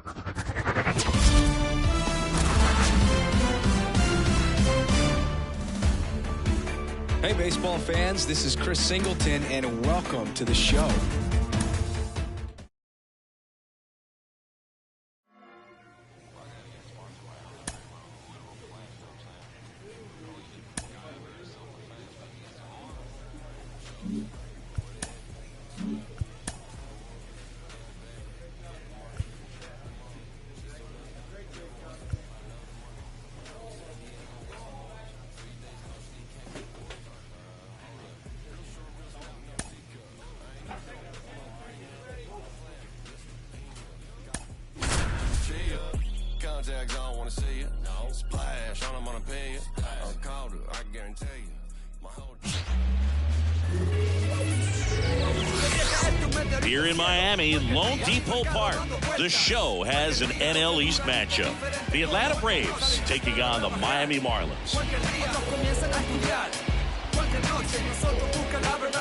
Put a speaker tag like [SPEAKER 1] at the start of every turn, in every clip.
[SPEAKER 1] Hey, baseball fans, this is Chris Singleton, and welcome to the show.
[SPEAKER 2] I don't wanna see it. No. Splash on them, wanna pay it. I'm called it, I guarantee you. My whole
[SPEAKER 3] Here in Miami, Lone Depot Park, the show has an NL East matchup. The Atlanta Braves taking on the Miami Marlins.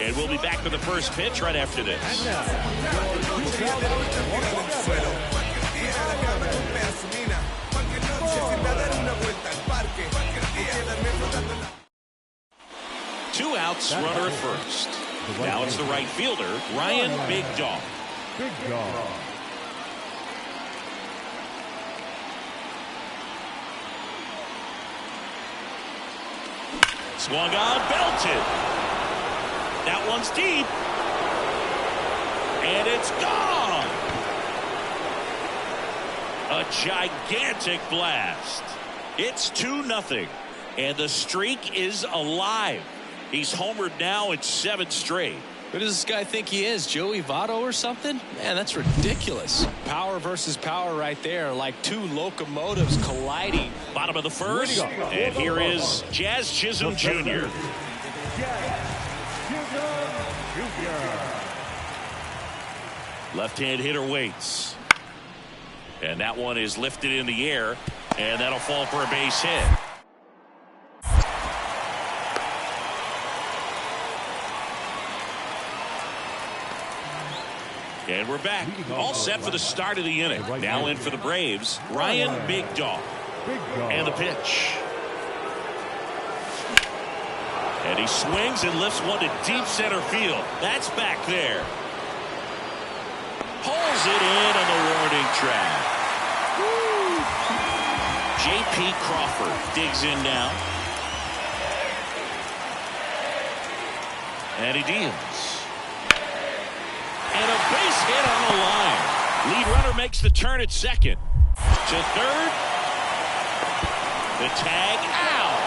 [SPEAKER 3] And we'll be back with the first pitch right after this. 2 outs, runner at first. Now it's the right fielder, Ryan Big Dog.
[SPEAKER 4] Big Dog.
[SPEAKER 3] Swung on, belted. That one's deep. And it's gone. A gigantic blast. It's 2-0. And the streak is alive. He's homered now in 7 straight.
[SPEAKER 1] Who does this guy think he is, Joey Votto or something? Man, that's ridiculous. Power versus power right there, like 2 locomotives colliding.
[SPEAKER 3] Bottom of the first, and here is Jazz Chisholm Jr. Left-hand hitter waits. And that one is lifted in the air, and that'll fall for a base hit. And we're back, all set for the start of the inning. Now in for the Braves, Ryan Big Dog. And the pitch. And he swings and lifts one to deep center field. That's back there. Pulls it in on the warning track. J.P. Crawford digs in now. And he deals. And a base hit on the line. Lead runner makes the turn at second. To third. The tag out.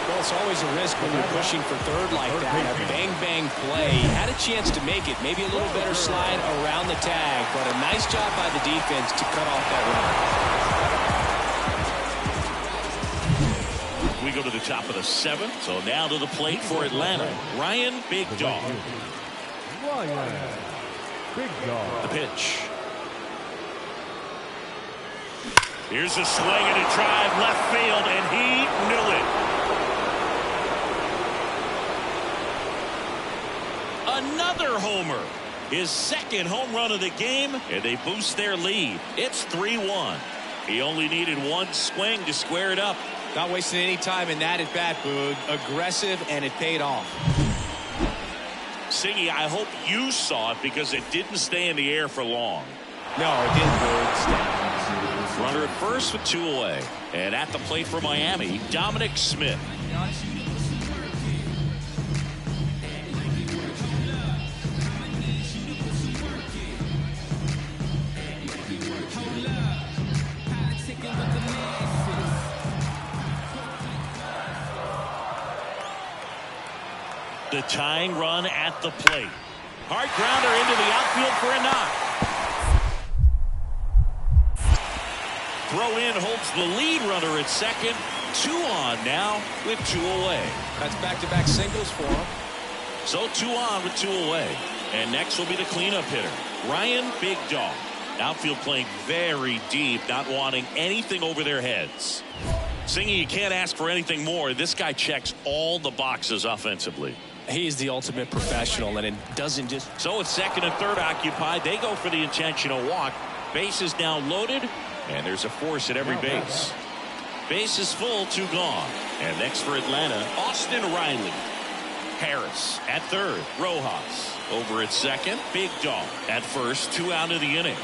[SPEAKER 1] Well, it's always a risk when you're pushing for third like that. A bang-bang play. He had a chance to make it. Maybe a little better slide around the tag, but a nice job by the defense to cut off that run.
[SPEAKER 3] We go to the top of the 7th. So now to the plate for Atlanta, Ryan Big Dog.
[SPEAKER 4] Ryan Big Dog.
[SPEAKER 3] The pitch. Here's a swing and a drive left field, and he knew it. Another homer. His 2nd home run of the game, and they boost their lead. It's 3-1. He only needed 1 swing to square it up.
[SPEAKER 1] Not wasting any time in that at bat, Boog. Aggressive, and it paid off.
[SPEAKER 3] Singy, I hope you saw it because it didn't stay in the air for long.
[SPEAKER 1] No, it didn't, Boog.
[SPEAKER 3] Runner at first with 2 away. And at the plate for Miami, Dominic Smith. The tying run at the plate. Hard grounder into the outfield for a knock. Throw in holds the lead runner at second. 2 on now with 2 away.
[SPEAKER 1] That's back-to-back singles for him.
[SPEAKER 3] So 2 on with 2 away. And next will be the cleanup hitter, Ryan Big Dog. Outfield playing very deep, not wanting anything over their heads. Singy, you can't ask for anything more. This guy checks all the boxes offensively.
[SPEAKER 1] He's the ultimate professional, and it doesn't just...
[SPEAKER 3] So it's second and third occupied. They go for the intentional walk. Base is now loaded, and there's a force at every base. Base is full, 2 gone. And next for Atlanta, Austin Riley. Harris at third. Rojas over at second. Big Dog at first. 2 out of the inning.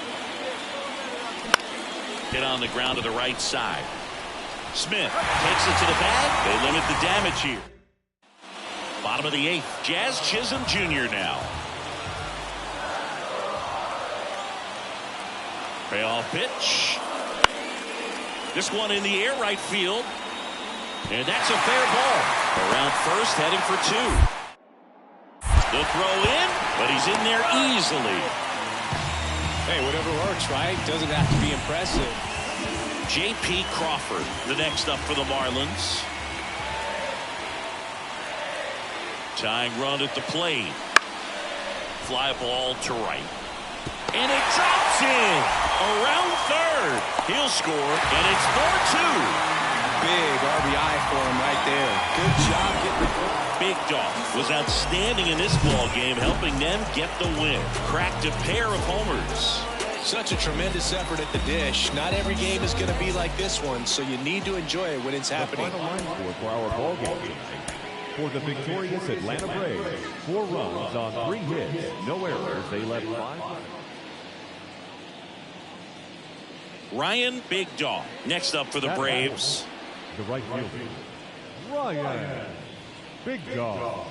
[SPEAKER 3] Hit on the ground to the right side. Smith takes it to the bag. They limit the damage here. Bottom of the 8th. Jazz Chisholm Jr. now. Payoff pitch. This one in the air right field. And that's a fair ball. Around first, heading for 2. The throw in, but he's in there easily.
[SPEAKER 1] Hey, whatever works, right? Doesn't have to be impressive.
[SPEAKER 3] J.P. Crawford, the next up for the Marlins. Tying run at the plate. Fly ball to right. And it drops in. Around third. He'll score, and it's 4-2.
[SPEAKER 1] Big RBI for him right there. Good job getting the...
[SPEAKER 3] Big Dog was outstanding in this ball game, helping them get the win. Cracked a pair of homers.
[SPEAKER 1] Such a tremendous effort at the dish. Not every game is going to be like this one, so you need to enjoy it when it's happening.
[SPEAKER 4] The final line score for our ball game. For the victorious Atlanta Braves, 4 runs on 3 hits, no errors. They left 5.
[SPEAKER 3] Ryan Big Dog next up for the Braves.
[SPEAKER 4] The right fielder, Ryan Big Dog.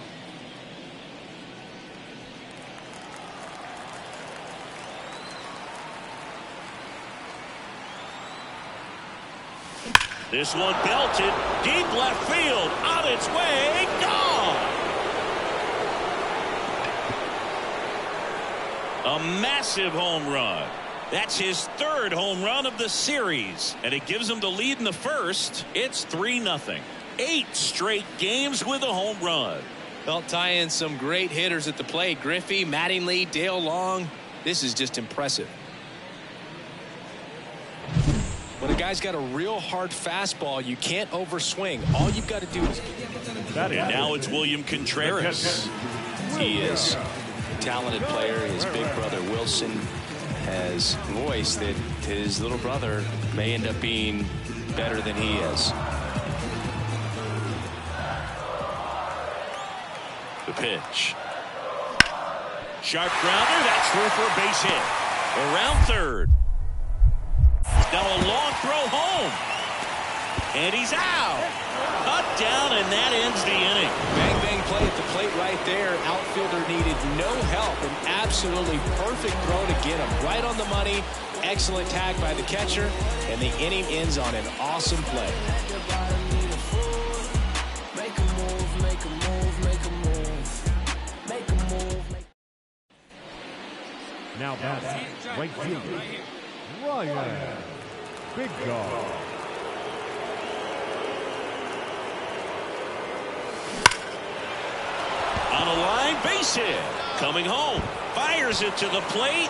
[SPEAKER 3] This one belted deep left field, on its way, gone. A massive home run. That's his 3rd home run of the series, and it gives him the lead in the first. It's 3-0. 8 straight games with a home run.
[SPEAKER 1] They'll tie in some great hitters at the plate. Griffey, Mattingly, Dale Long. This is just impressive. When a guy's got a real hard fastball, you can't overswing. All you've got to do is...
[SPEAKER 3] And now it's William Contreras.
[SPEAKER 1] He is a talented player. His big brother Wilson has voiced that his little brother may end up being better than he is.
[SPEAKER 3] The pitch. Sharp grounder. That's through for a base hit. Around third. Now a long throw home. And he's out. Cut down, and that ends the inning.
[SPEAKER 1] Bang, bang play at the plate right there. Outfielder needed no help. An absolutely perfect throw to get him. Right on the money. Excellent tag by the catcher. And the inning ends on an awesome play.
[SPEAKER 4] Now batting, right fielder, Ryan Big Dog.
[SPEAKER 3] On a line, base hit. Coming home. Fires it to the plate.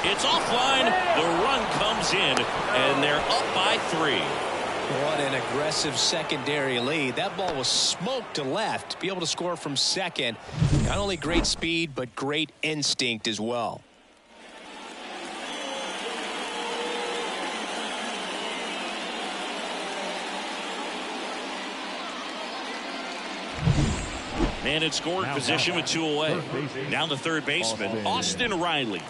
[SPEAKER 3] It's offline. The run comes in, and they're up by 3.
[SPEAKER 1] What an aggressive secondary lead. That ball was smoked to left. To be able to score from second. Not only great speed, but great instinct as well.
[SPEAKER 3] Man in scoring position with 2 away. Now the third baseman, Austin Riley.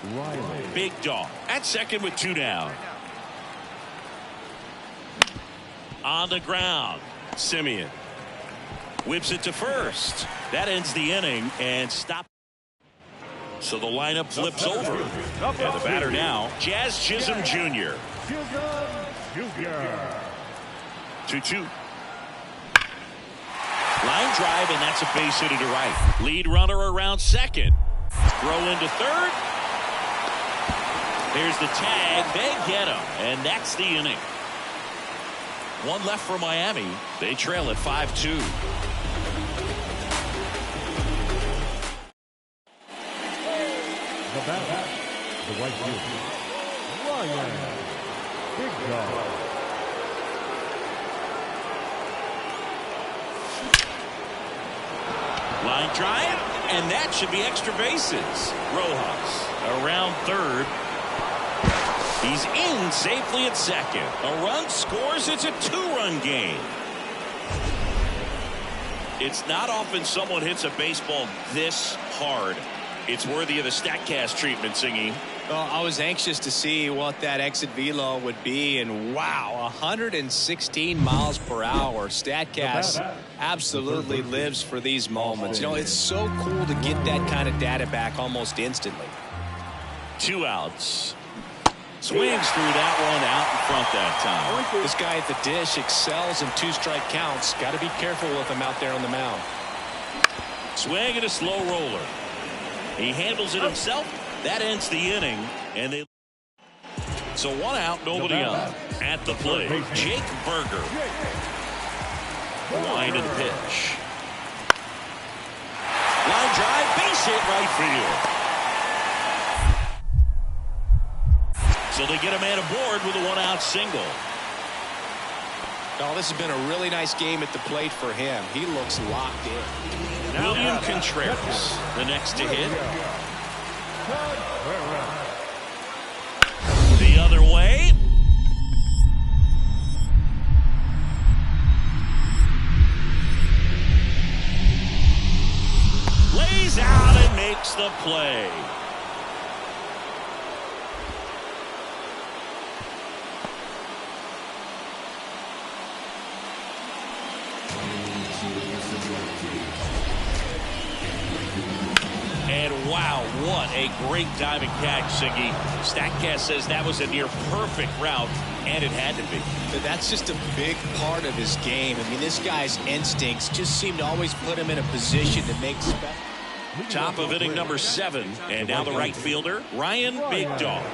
[SPEAKER 3] Big Dog at second with 2 down. On the ground, Simeon whips it to first. That ends the inning and stop. So the lineup flips over. And the batter now, Jazz Chisholm Jr. 2-2. Line drive, and that's a base hit to right. Lead runner around second. Throw into third. There's the tag. They get him, and that's the inning. 1 left for Miami. They trail at 5-2.
[SPEAKER 4] The batter, the right fielder, Ryan Big Dog.
[SPEAKER 3] Line drive, and that should be extra bases. Rojas around third. He's in safely at second. A run scores. It's a 2-run game. It's not often someone hits a baseball this hard. It's worthy of the StatCast treatment, Singy.
[SPEAKER 1] Well, I was anxious to see what that exit velo would be, and wow, 116 miles per hour. StatCast absolutely lives for these moments. You know, it's so cool to get that kind of data back almost instantly.
[SPEAKER 3] 2 outs. Swings through that one out in front that time.
[SPEAKER 1] This guy at the dish excels in 2-strike counts. Got to be careful with him out there on the mound.
[SPEAKER 3] Swing and a slow roller. He handles it himself. That ends the inning. So 1 out, nobody on. At the plate, Jake Berger. Line and pitch. Line drive, base hit right field. So they get a man aboard with a 1-out single.
[SPEAKER 1] Oh, this has been a really nice game at the plate for him. He looks locked in.
[SPEAKER 3] William Contreras, the next to hit. The other way. Lays out and makes the play. And wow, what a great diving catch, Siggy. StatCast says that was a near perfect route, and it had to be.
[SPEAKER 1] But that's just a big part of his game. I mean, this guy's instincts just seem to always put him in a position to make special.
[SPEAKER 3] Top of inning number 7, and now the right fielder, Ryan Big Dog.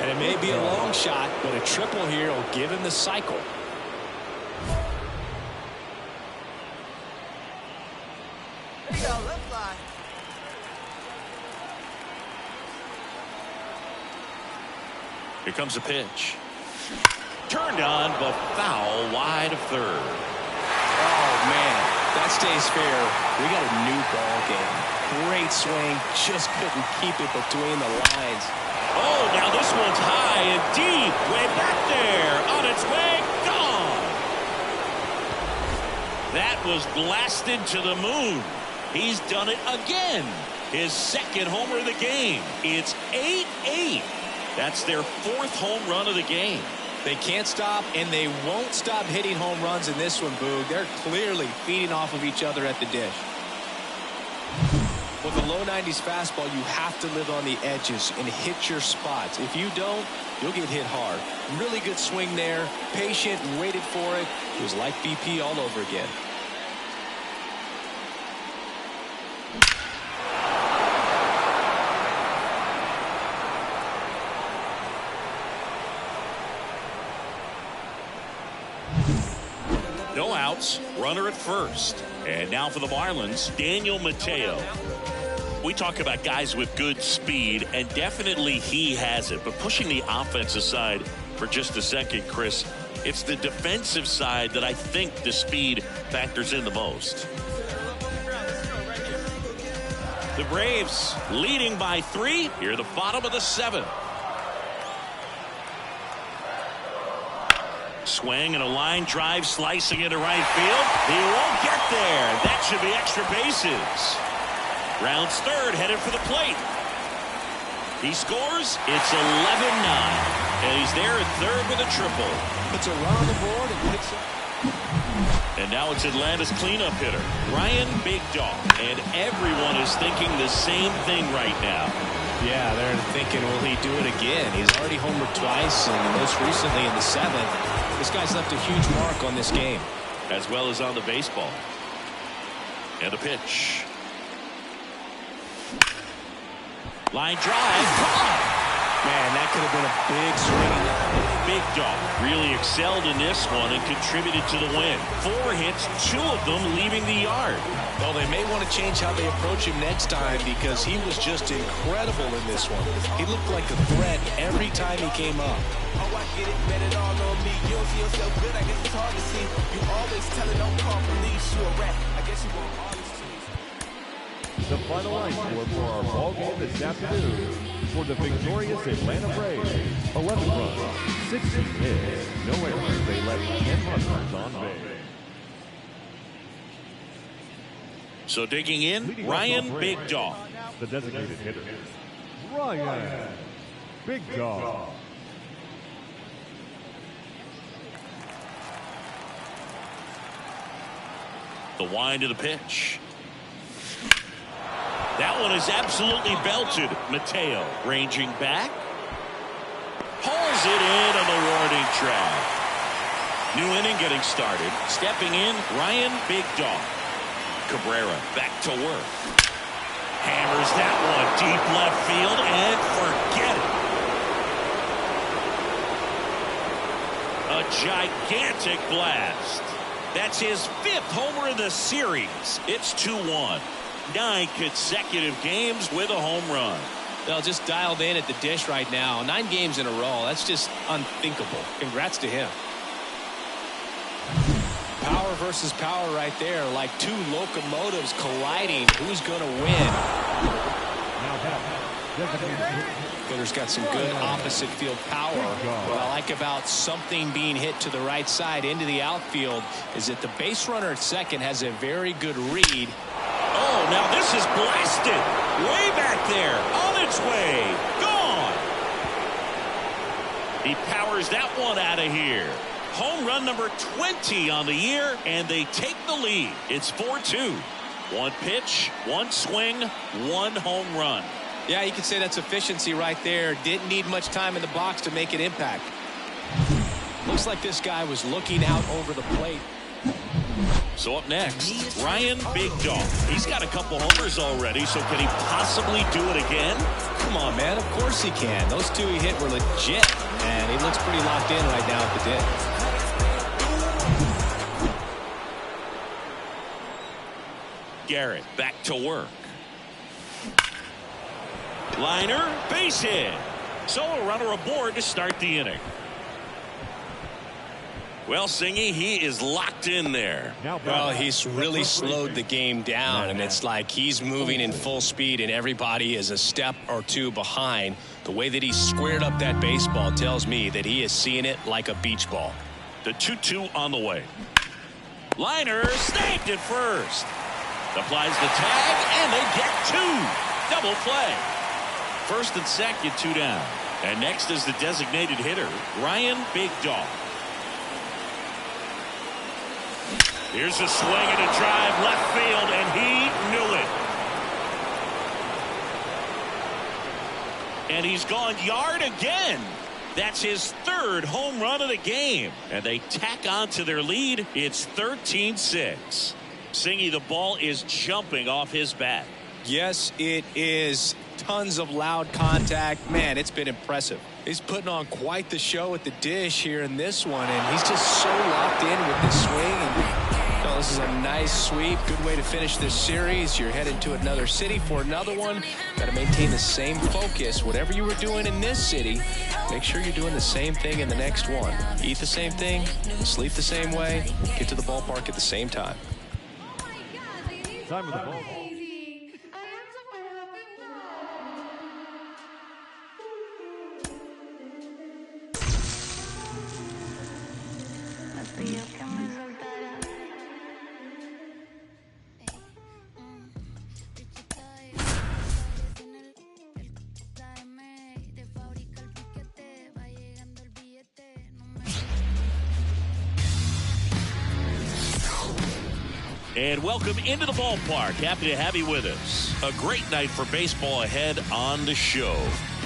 [SPEAKER 1] And it may be a long shot, but a triple here will give him the cycle.
[SPEAKER 3] Here comes a pitch. Turned on, but foul wide of third.
[SPEAKER 1] Oh, man, that stays fair. We got a new ball game. Great swing, just couldn't keep it between the lines.
[SPEAKER 3] Oh, now this one's high and deep, way back there, on its way, gone. That was blasted to the moon. He's done it again. His second homer of the game. It's 8-8. That's their 4th home run of the game.
[SPEAKER 1] They can't stop, and they won't stop hitting home runs in this one, Boog. They're clearly feeding off of each other at the dish. With a low 90s fastball, you have to live on the edges and hit your spots. If you don't, you'll get hit hard. Really good swing there, patient and waited for it. It was like BP all over again.
[SPEAKER 3] No outs, runner at first. And now for the Marlins, Daniel Mateo. We talk about guys with good speed, and definitely he has it. But pushing the offense aside for just a second, Chris, it's the defensive side that I think the speed factors in the most. The Braves leading by 3 here, the bottom of the 7th. Swing and a line drive slicing into right field. He won't get there. That should be extra bases. Rounds third, headed for the plate. He scores. It's 11-9. And he's there at third with a triple.
[SPEAKER 1] Puts a run on the board and picks up.
[SPEAKER 3] And now it's Atlanta's cleanup hitter, Ryan Big Dog. And everyone is thinking the same thing right now.
[SPEAKER 1] Yeah, they're thinking, will he do it again? He's already homered twice, and most recently in the 7th. This guy's left a huge mark on this game.
[SPEAKER 3] As well as on the baseball. And the pitch. Line drive.
[SPEAKER 1] Man, that could have been a big swing.
[SPEAKER 3] Big Dog really excelled in this one and contributed to the win. 4 hits, 2 of them leaving the yard.
[SPEAKER 1] Well, they may want to change how they approach him next time because he was just incredible in this one. He looked like a threat every time he came up.
[SPEAKER 5] Oh, I get it, bet it all on me. You don't see yourself good, I guess it's hard to see. You always telling don't call police, you a rat. I guess you want all these cheese.
[SPEAKER 4] the final line score for our ball game this afternoon. For the victorious Atlanta Braves, 11 runs, 16 hits, no errors. They left 10 runners on base.
[SPEAKER 3] So digging in, Ryan Big Dog.
[SPEAKER 4] The designated hitter, Ryan Big Dog.
[SPEAKER 3] The wind of the pitch. That one is absolutely belted. Mateo ranging back. Hauls it in on the warning track. New inning getting started. Stepping in, Ryan Big Dog. Cabrera back to work. Hammers that one deep left field and forget it. A gigantic blast. That's his 5th homer in the series. It's 2-1. 9 consecutive games with a home run.
[SPEAKER 1] They'll just dialed in at the dish right now. 9 games in a row. That's just unthinkable. Congrats to him. Power versus power right there, like 2 locomotives colliding. Who's going to win? Hitter's got some good opposite field power. What I like about something being hit to the right side into the outfield is that the base runner at second has a very good read.
[SPEAKER 3] Oh, now this is blasted. Way back there. On its way. Gone. He powers that one out of here. Home run number 20 on the year, and they take the lead. It's 4-2. 1 pitch, 1 swing, 1 home run.
[SPEAKER 1] Yeah, you could say that's efficiency right there. Didn't need much time in the box to make an impact. Looks like this guy was looking out over the plate.
[SPEAKER 3] So up next, Ryan Big Dog. He's got a couple homers already, so can he possibly do it again?
[SPEAKER 1] Come on, man. Of course he can. Those 2 he hit were legit, and he looks pretty locked in right now at the dish.
[SPEAKER 3] Garrett back to work. Liner, base hit. So a runner aboard to start the inning. Well, Singy, he is locked in there.
[SPEAKER 1] Well, he's really slowed the game down, and it's like he's moving in full speed, and everybody is a step or 2 behind. The way that he squared up that baseball tells me that he is seeing it like a beach ball.
[SPEAKER 3] The 2-2 on the way. Liner snagged at first. Applies the tag, and they get 2. Double play. First and second, 2 down. And next is the designated hitter, Ryan Big Dog. Here's a swing and a drive left field, and he knew it. And he's gone yard again. That's his 3rd home run of the game. And they tack on to their lead. It's 13-6. Singy, the ball is jumping off his bat.
[SPEAKER 1] Yes, it is. Tons of loud contact. Man, it's been impressive. He's putting on quite the show at the dish here in this one, and he's just so locked in with this swing. And, this is a nice sweep. Good way to finish this series. You're headed to another city for another one. Got to maintain the same focus. Whatever you were doing in this city, make sure you're doing the same thing in the next one. Eat the same thing, sleep the same way, get to the ballpark at the same time.
[SPEAKER 4] Time of the ball.
[SPEAKER 3] And welcome into the ballpark. Happy to have you with us. A great night for baseball ahead on the show.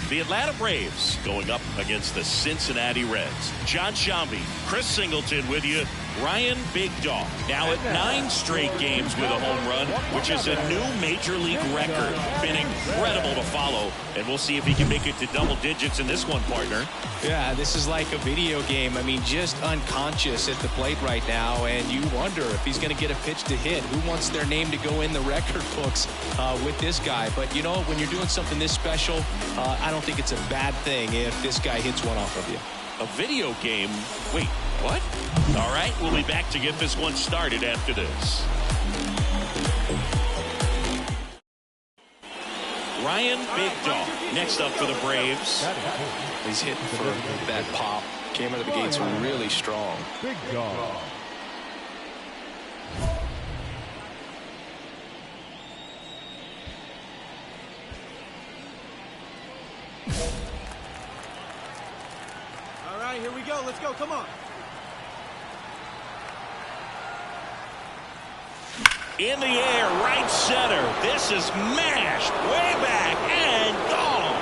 [SPEAKER 3] The Atlanta Braves going up against the Cincinnati Reds. John Shambi, Chris Singleton with you. Ryan Big Dog now at 9 straight games with a home run, which is a new major league record. Been incredible to follow, and we'll see if he can make it to double digits in this one, partner.
[SPEAKER 1] Yeah, this is like a video game. I mean, just unconscious at the plate right now, and you wonder if he's going to get a pitch to hit. Who wants their name to go in the record books with this guy? But, you know, when you're doing something this special, I don't think it's a bad thing if this guy hits one off of you.
[SPEAKER 3] A video game? Wait, what? All right, we'll be back to get this one started after this. Ryan Big Dog next up for the Braves.
[SPEAKER 1] He's hitting for that pop. Came out of the gates really strong.
[SPEAKER 4] Big Dog.
[SPEAKER 5] All right, here we go. Let's go. Come on.
[SPEAKER 3] In the air, right center. This is mashed way back and gone.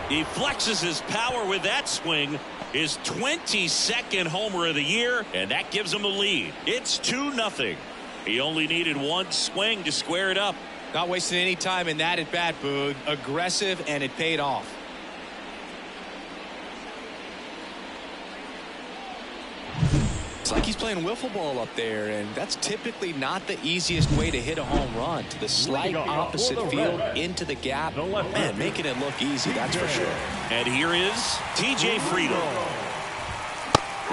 [SPEAKER 3] He flexes his power with that swing. His 22nd homer of the year, and that gives him the lead. It's 2-0. He only needed one swing to square it up.
[SPEAKER 1] Not wasting any time in that at bat, Boog. Aggressive, and it paid off. It's like he's playing wiffle ball up there, and that's typically not the easiest way to hit a home run. To the slight opposite field, into the gap. Man, making it look easy, that's for sure.
[SPEAKER 3] And here is T.J. Friedel.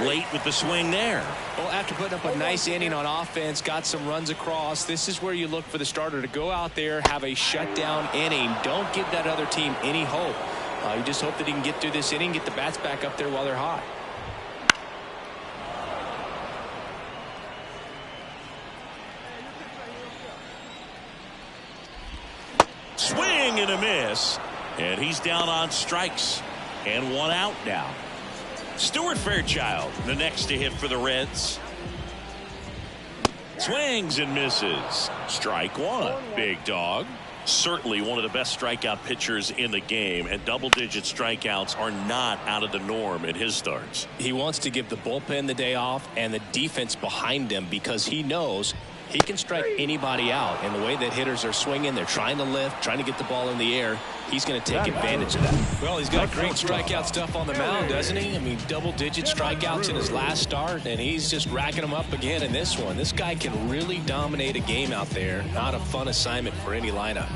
[SPEAKER 3] Late with the swing there.
[SPEAKER 1] Well, after putting up a nice inning on offense, got some runs across, this is where you look for the starter to go out there, have a shutdown inning. Don't give that other team any hope. You just hope that he can get through this inning, get the bats back up there while they're hot.
[SPEAKER 3] Swing and a miss. And he's down on strikes. And one out now. Stuart Fairchild, the next to hit for the Reds. Swings and misses. Strike one. Big Dog. Certainly one of the best strikeout pitchers in the game, and double-digit strikeouts are not out of the norm in his starts.
[SPEAKER 1] He wants to give the bullpen the day off and the defense behind him because he knows he can strike anybody out. And the way that hitters are swinging, they're trying to lift, trying to get the ball in the air. He's going to take advantage of that. Well, he's got great strikeout stuff on the mound, doesn't he? I mean, double-digit strikeouts in his last start, and he's just racking them up again in this one. This guy can really dominate a game out there. Not a fun assignment for any lineup.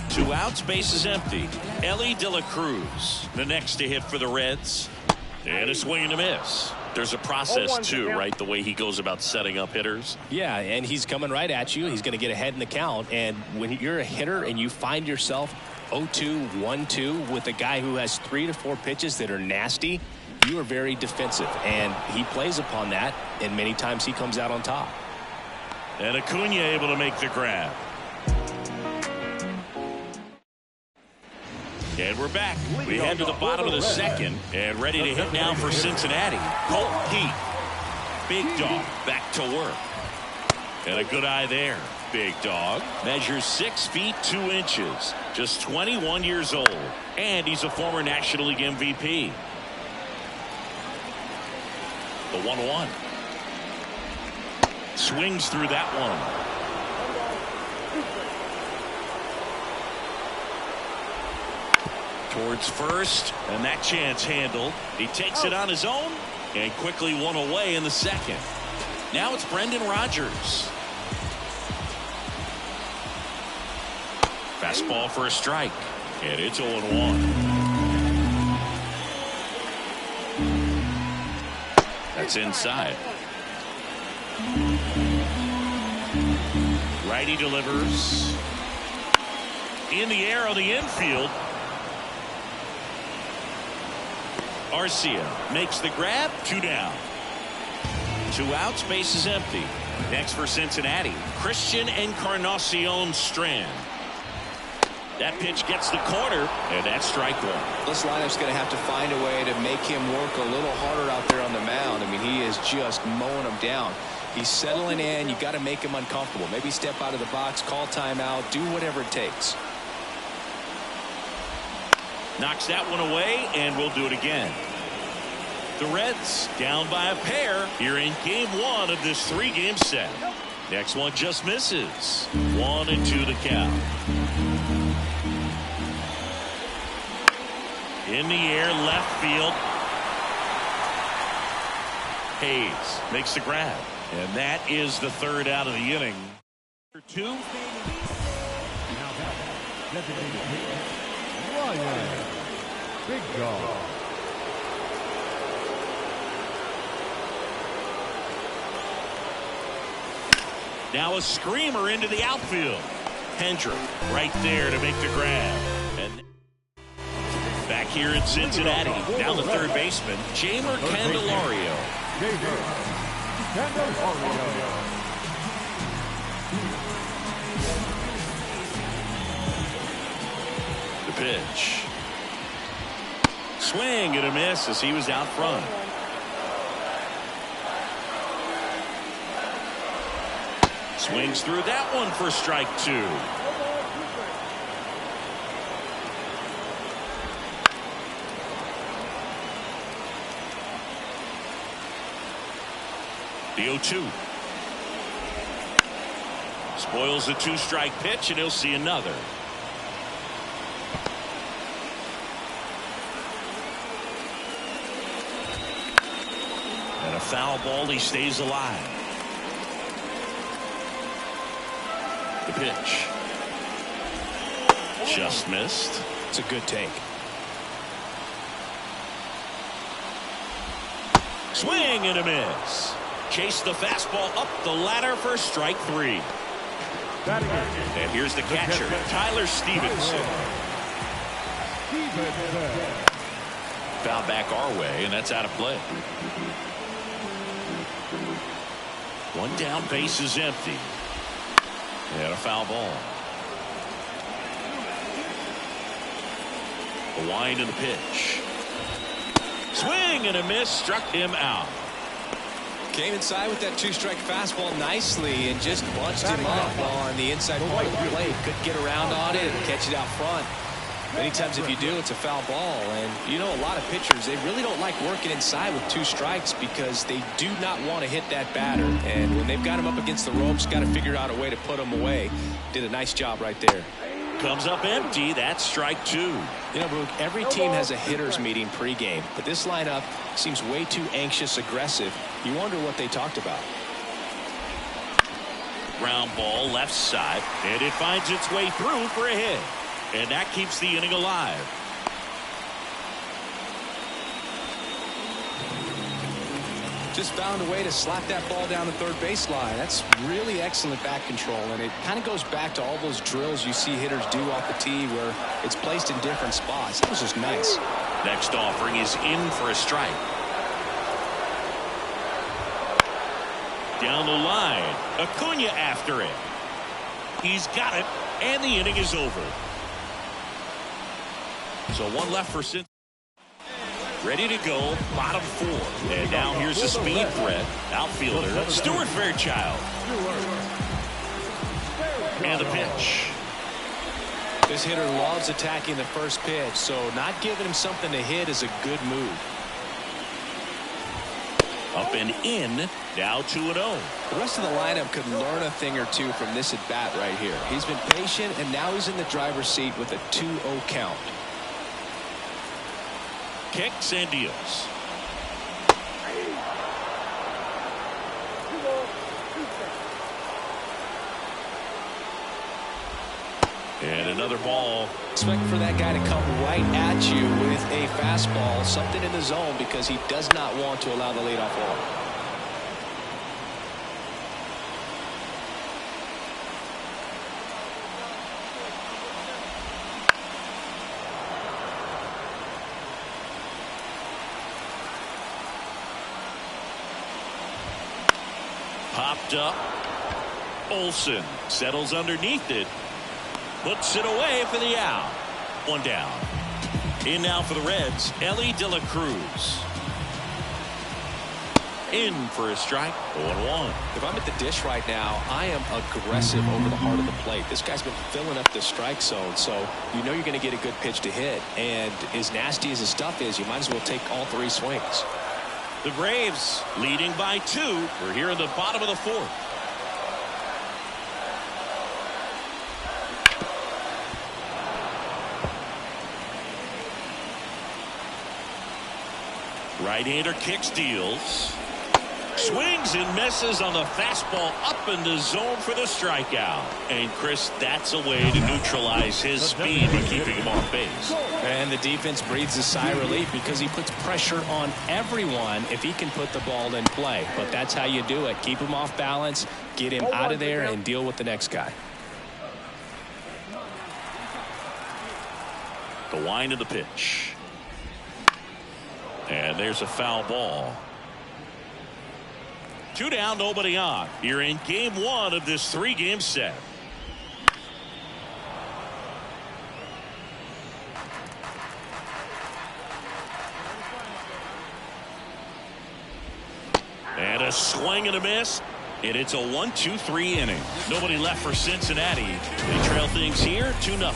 [SPEAKER 3] 2 outs, base is empty. Ellie De La Cruz, the next to hit for the Reds. And a swing and a miss. There's a process too, right? The way he goes about setting up hitters.
[SPEAKER 1] Yeah, and he's coming right at you. He's going to get ahead in the count. And when you're a hitter and you find yourself 0-2, 1-2 with a guy who has 3 to 4 pitches that are nasty, you are very defensive. And he plays upon that, and many times he comes out on top.
[SPEAKER 3] And Acuna able to make the grab. And we're back. We head to the bottom of the second and ready to hit now for Cincinnati. Colt Heat. Big Dog back to work. And a good eye there. Big Dog measures 6 feet 2 inches. Just 21 years old. And he's a former National League MVP. The 1-1. Swings through that one. Towards first, and that chance handled. He takes it on his own and quickly one away in the second. Now it's Brendan Rodgers. Fastball for a strike, and it's 0-1. That's inside. Righty delivers. In the air on the infield. Arcia makes the grab. 2 down. 2 outs, base is empty. Next for Cincinnati, Christian Encarnacion Strand. That pitch gets the corner, and that's strike one.
[SPEAKER 1] This lineup's going to have to find a way to make him work a little harder out there on the mound. I mean, he is just mowing them down. He's settling in. You got to make him uncomfortable. Maybe step out of the box, call timeout, do whatever it takes.
[SPEAKER 3] Knocks that one away, and we'll do it again. The Reds down by a pair here in game 1 of this 3-game set. Next one just misses. 1-2 the count. In the air, left field. Hayes makes the grab, and that is the 3rd out of the inning. 2.
[SPEAKER 4] Big Dog.
[SPEAKER 3] Now a screamer into the outfield. Hendrick right there to make the grab. And back here in Cincinnati, down the third baseman, Jamer Candelario. The pitch. Swing and a miss as he was out front. Swings through that one for strike 2. The 0-2. Spoils the 2-strike pitch, and he'll see another. And a foul ball, he stays alive. The pitch. Just missed.
[SPEAKER 1] It's a good take.
[SPEAKER 3] Swing and a miss. Chase the fastball up the ladder for strike 3. And here's the catcher, Tyler Stevenson. Foul back our way, and that's out of play. One down, base is empty. And a foul ball. The wind and the pitch. Swing and a miss, struck him out.
[SPEAKER 1] Came inside with that 2-strike fastball nicely and just bunched him up on the inside part of the plate. Could get around on it and catch it out front. Many times if you do, it's a foul ball. And you know, a lot of pitchers, they really don't like working inside with 2 strikes because they do not want to hit that batter. And when they've got him up against the ropes, got to figure out a way to put him away. Did a nice job right there.
[SPEAKER 3] Comes up empty. That's strike 2.
[SPEAKER 1] You know, Brooke, every team has a hitters meeting pregame, but this lineup seems way too anxious, aggressive. You wonder what they talked about.
[SPEAKER 3] Ground ball left side, and it finds its way through for a hit. And that keeps the inning alive.
[SPEAKER 1] Just found a way to slap that ball down the third baseline. That's really excellent back control, and it kind of goes back to all those drills you see hitters do off the tee where it's placed in different spots. That was just nice.
[SPEAKER 3] Next offering is in for a strike. Down the line, Acuna after it. He's got it, and the inning is over. So one left for Cincinnati. Ready to go, bottom 4. And now here's the speed threat, outfielder Stuart Fairchild. And the pitch.
[SPEAKER 1] This hitter loves attacking the first pitch, so not giving him something to hit is a good move.
[SPEAKER 3] Up and in, now 2-0.
[SPEAKER 1] The rest of the lineup could learn a thing or two from this at bat right here. He's been patient, and now he's in the driver's seat with a 2-0 count.
[SPEAKER 3] Kicks and deals. And another ball.
[SPEAKER 1] Expect for that guy to come right at you with a fastball, something in the zone, because he does not want to allow the leadoff walk.
[SPEAKER 3] Popped up. Olsen settles underneath it. Puts it away for the out. One down. In now for the Reds, Ellie De La Cruz. In for a strike. 0-1.
[SPEAKER 1] If I'm at the dish right now, I am aggressive over the heart of the plate. This guy's been filling up the strike zone, so you know you're going to get a good pitch to hit. And as nasty as his stuff is, you might as well take all 3 swings.
[SPEAKER 3] The Braves leading by 2. We're here in the bottom of the 4th. Right-hander kicks, deals. Swings and misses on the fastball up in the zone for the strikeout. And Chris, that's a way to neutralize his speed by keeping him off base.
[SPEAKER 1] And the defense breathes a sigh of relief because he puts pressure on everyone if he can put the ball in play. But that's how you do it. Keep him off balance, get him out of there, and deal with the next guy.
[SPEAKER 3] The wind of the pitch. And there's a foul ball. 2 down, nobody on. You're in game 1 of this 3-game set. And a swing and a miss. And it's a 1-2-3 inning. Nobody left for Cincinnati. They trail things here 2-0.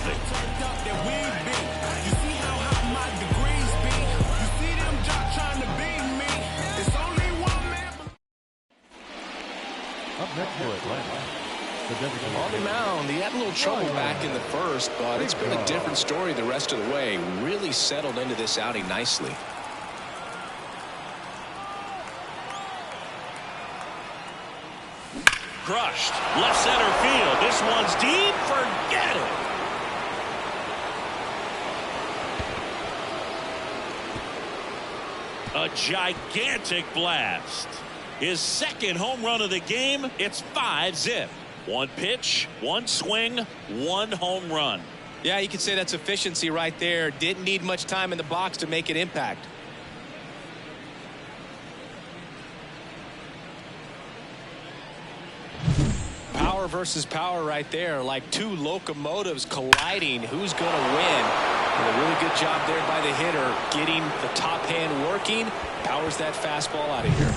[SPEAKER 4] Up next for Atlanta, the designated
[SPEAKER 1] On the mound, he had a little trouble back in the first, but it's been a different story the rest of the way. Really settled into this outing nicely.
[SPEAKER 3] Crushed. Left center field. This one's deep. Forget it. A gigantic blast. His second home run of the game. It's 5-zip. 1 pitch, 1 swing, 1 home run.
[SPEAKER 1] Yeah, you could say that's efficiency right there. Didn't need much time in the box to make an impact. Power versus power right there, like 2 locomotives colliding. Who's going to win? And a really good job there by the hitter, getting the top hand working. Powers that fastball out of here.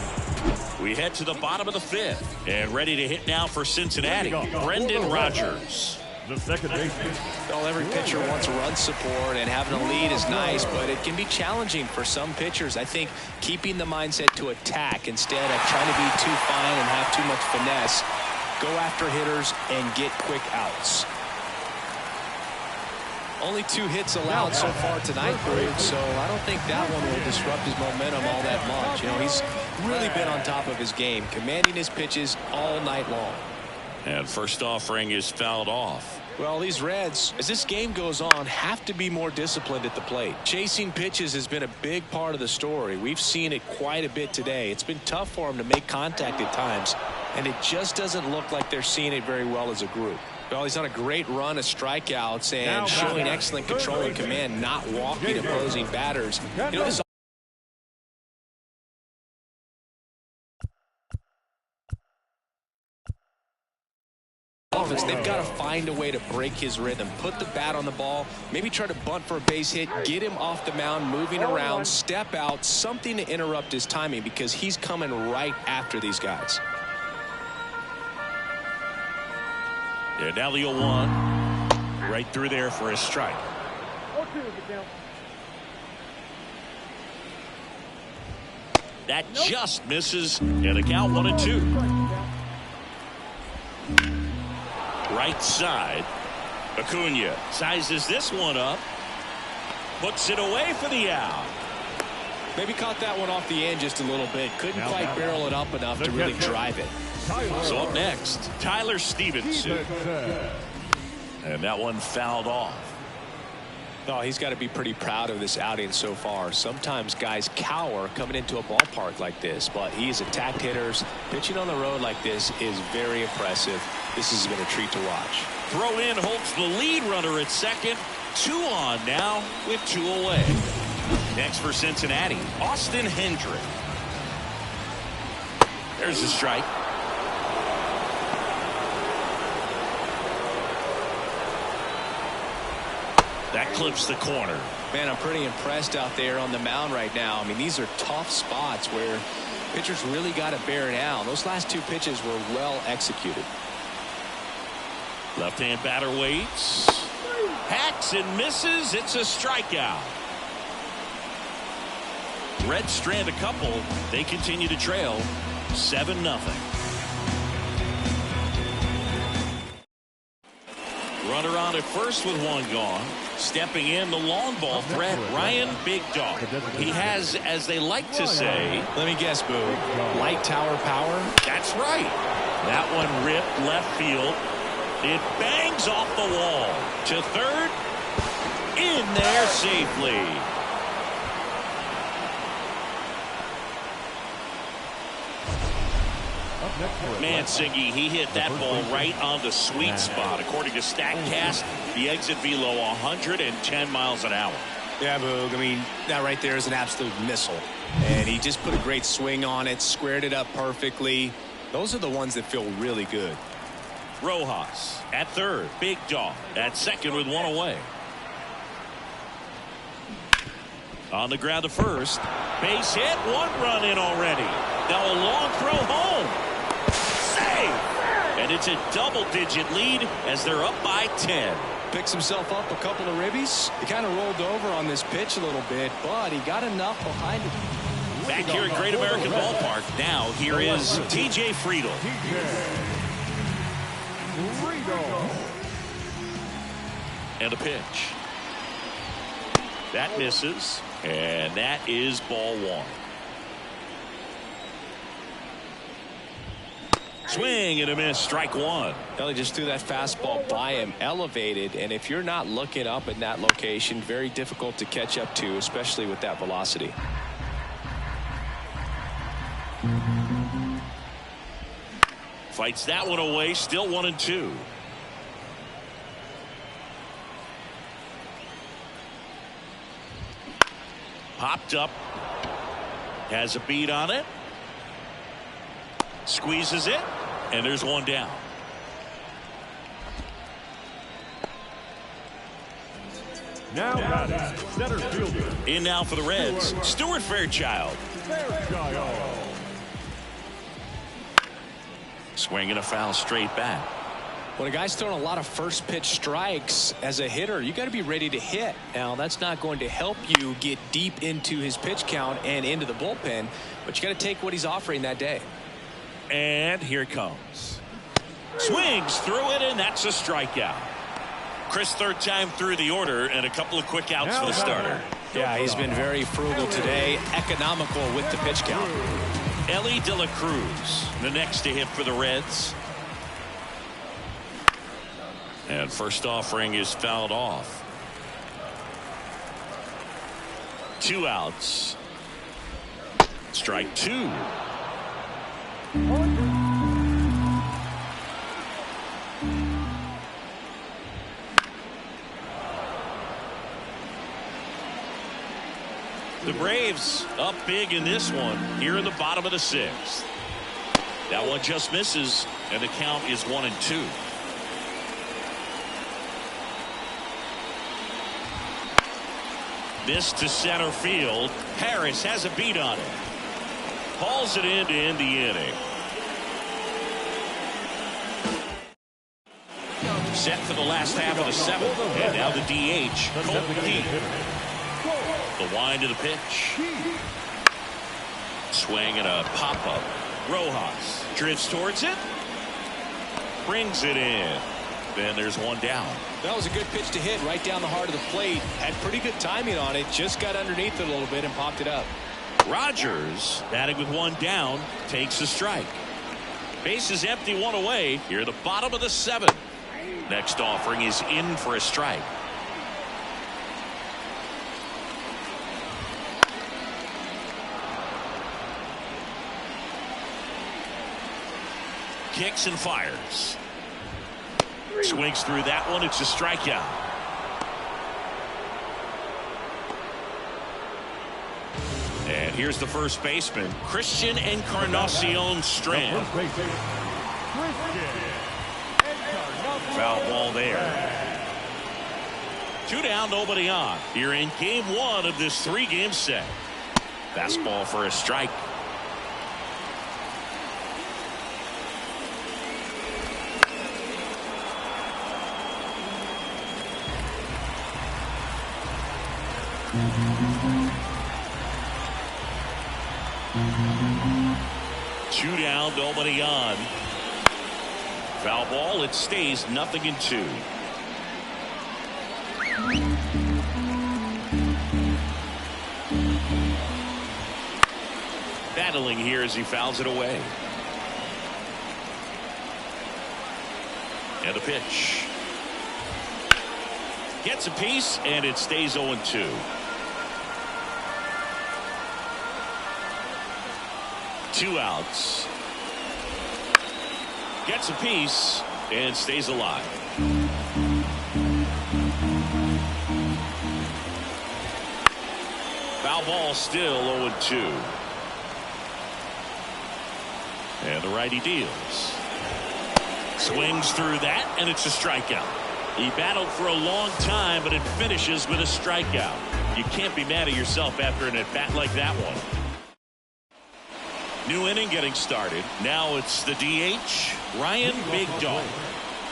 [SPEAKER 3] We head to the bottom of the 5th and ready to hit now for Cincinnati. Brendan Rodgers.
[SPEAKER 4] the second baseman.
[SPEAKER 1] Well, every pitcher wants run support, and having a lead is nice, but it can be challenging for some pitchers. I think keeping the mindset to attack instead of trying to be too fine and have too much finesse, go after hitters and get quick outs. Only 2 hits allowed so far tonight, Brute, so I don't think that one will disrupt his momentum all that much. You know, he's really been on top of his game, commanding his pitches all night long.
[SPEAKER 3] And first offering is fouled off.
[SPEAKER 1] Well, these Reds, as this game goes on, have to be more disciplined at the plate. Chasing pitches has been a big part of the story. We've seen it quite a bit today. It's been tough for them to make contact at times, and it just doesn't look like they're seeing it very well as a group. Well, he's on a great run of strikeouts and showing excellent control and command, not walking opposing batters. You know, this offense, they've got to find a way to break his rhythm, put the bat on the ball, maybe try to bunt for a base hit, get him off the mound, moving around, step out, something to interrupt his timing because he's coming right after these guys.
[SPEAKER 3] And now the 0-1 right through there for a strike. That just misses, and a count 1-2. Right side. Acuna sizes this one up, puts it away for the out.
[SPEAKER 1] Maybe caught that one off the end just a little bit. Couldn't quite barrel it up enough to really drive it.
[SPEAKER 3] So up next, Tyler Stevenson. And that one fouled off.
[SPEAKER 1] Oh, he's got to be pretty proud of this outing so far. Sometimes guys cower coming into a ballpark like this, but he has attacked hitters. Pitching on the road like this is very impressive. This has been a treat to watch.
[SPEAKER 3] Throw in holds the lead runner at second. 2 on now with 2 away. Next for Cincinnati, Austin Hendrick. There's a strike. That clips the corner.
[SPEAKER 1] Man, I'm pretty impressed out there on the mound right now. I mean, these are tough spots where pitchers really got to bear down. Those last 2 pitches were well executed.
[SPEAKER 3] Left-hand batter waits. Hacks and misses. It's a strikeout. Reds strand a couple. They continue to trail 7-0. Runner on at first with one gone. Stepping in, the long ball threat, Ryan Big Dog. He has, as they like to say,
[SPEAKER 1] let me guess, Boo, light tower power?
[SPEAKER 3] That's right. That one ripped left field. It bangs off the wall. To third. In there safely. Mancini, he hit that ball right on the sweet spot. According to StatCast, the exit velo 110 miles an hour.
[SPEAKER 1] Yeah, Boog. I mean, that right there is an absolute missile. And he just put a great swing on it, squared it up perfectly. Those are the ones that feel really good.
[SPEAKER 3] Rojas at third. Big Dog at second with one away. On the ground to first. Base hit. One run in already. Now a long throw home. And it's a double-digit lead as they're up by 10.
[SPEAKER 1] Picks himself up a couple of ribbies. He kind of rolled over on this pitch a little bit, but he got enough behind it.
[SPEAKER 3] Back here at Great American Ballpark. Now here is T.J. Friedl. And a pitch. That misses. And that is ball one. Swing and a miss, strike one.
[SPEAKER 1] Well, he just threw that fastball by him, elevated, and if you're not looking up in that location, very difficult to catch up to, especially with that velocity.
[SPEAKER 3] Fights that one away, still 1-2. Popped up, has a beat on it, squeezes it. And there's one down.
[SPEAKER 4] Now batting, center fielder.
[SPEAKER 3] In now for the Reds, Stuart Fairchild. Swinging a foul straight back.
[SPEAKER 1] When a guy's throwing a lot of first pitch strikes as a hitter, you got to be ready to hit. Now, that's not going to help you get deep into his pitch count and into the bullpen, but you got to take what he's offering that day.
[SPEAKER 3] And here it comes. Swings through it, and that's a strikeout. Chris, third time through the order, and a couple of quick outs for the starter.
[SPEAKER 1] Yeah, he's been very frugal today, economical with the pitch count.
[SPEAKER 3] Ellie De La Cruz, the next to hit for the Reds. And first offering is fouled off. 2 outs. Strike two. The Braves up big in this one here in the bottom of the 6th. That one just misses, and the count is 1-2. This to center field. Harris has a beat on it. Hauls it in to end the inning. Set for the last half of the 7th. And now the DH, Colton Deep. The wind to the pitch. Swing and a pop-up. Rojas drifts towards it. Brings it in. Then there's one down.
[SPEAKER 1] That was a good pitch to hit right down the heart of the plate. Had pretty good timing on it. Just got underneath it a little bit and popped it up.
[SPEAKER 3] Rogers, batting with one down, takes a strike. Base is empty, one away. Here at the bottom of the 7th. Next offering is in for a strike. Kicks and fires. Swings through that one. It's a strikeout. And here's the first baseman, Christian Encarnacion Strand. Foul ball there. 2 down, nobody on. Here in game 1 of this 3-game set. Fastball for a strike. Two down, nobody on. Foul ball, it stays 0-2. Battling here as he fouls it away. And a pitch. Gets a piece, and it stays 0-2. Two outs. Gets a piece, and stays alive. Foul ball, still 0-2. And the righty deals. Swings through that, and it's a strikeout. He battled for a long time, but it finishes with a strikeout. You can't be mad at yourself after an at-bat like that one. New inning getting started. Now it's the DH, Ryan Big Dog.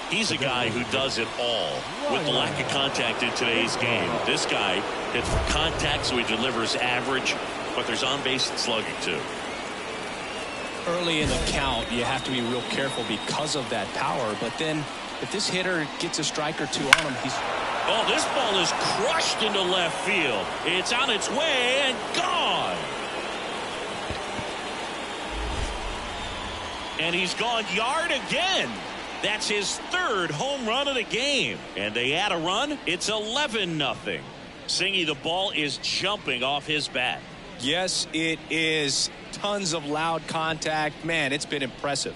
[SPEAKER 3] He's a guy who does it all. With the lack of contact in today's game, this guy hits for contact, so he delivers average, but there's on-base and slugging too.
[SPEAKER 1] Early in the count, you have to be real careful because of that power. But then if this hitter gets a strike or two on him, he's...
[SPEAKER 3] Oh, this ball is crushed into left field. It's on its way and gone. And he's gone yard again. That's his third home run of the game. And they add a run. It's 11-0. Singy, the ball is jumping off his bat.
[SPEAKER 1] Yes, it is. Tons of loud contact. Man, it's been impressive.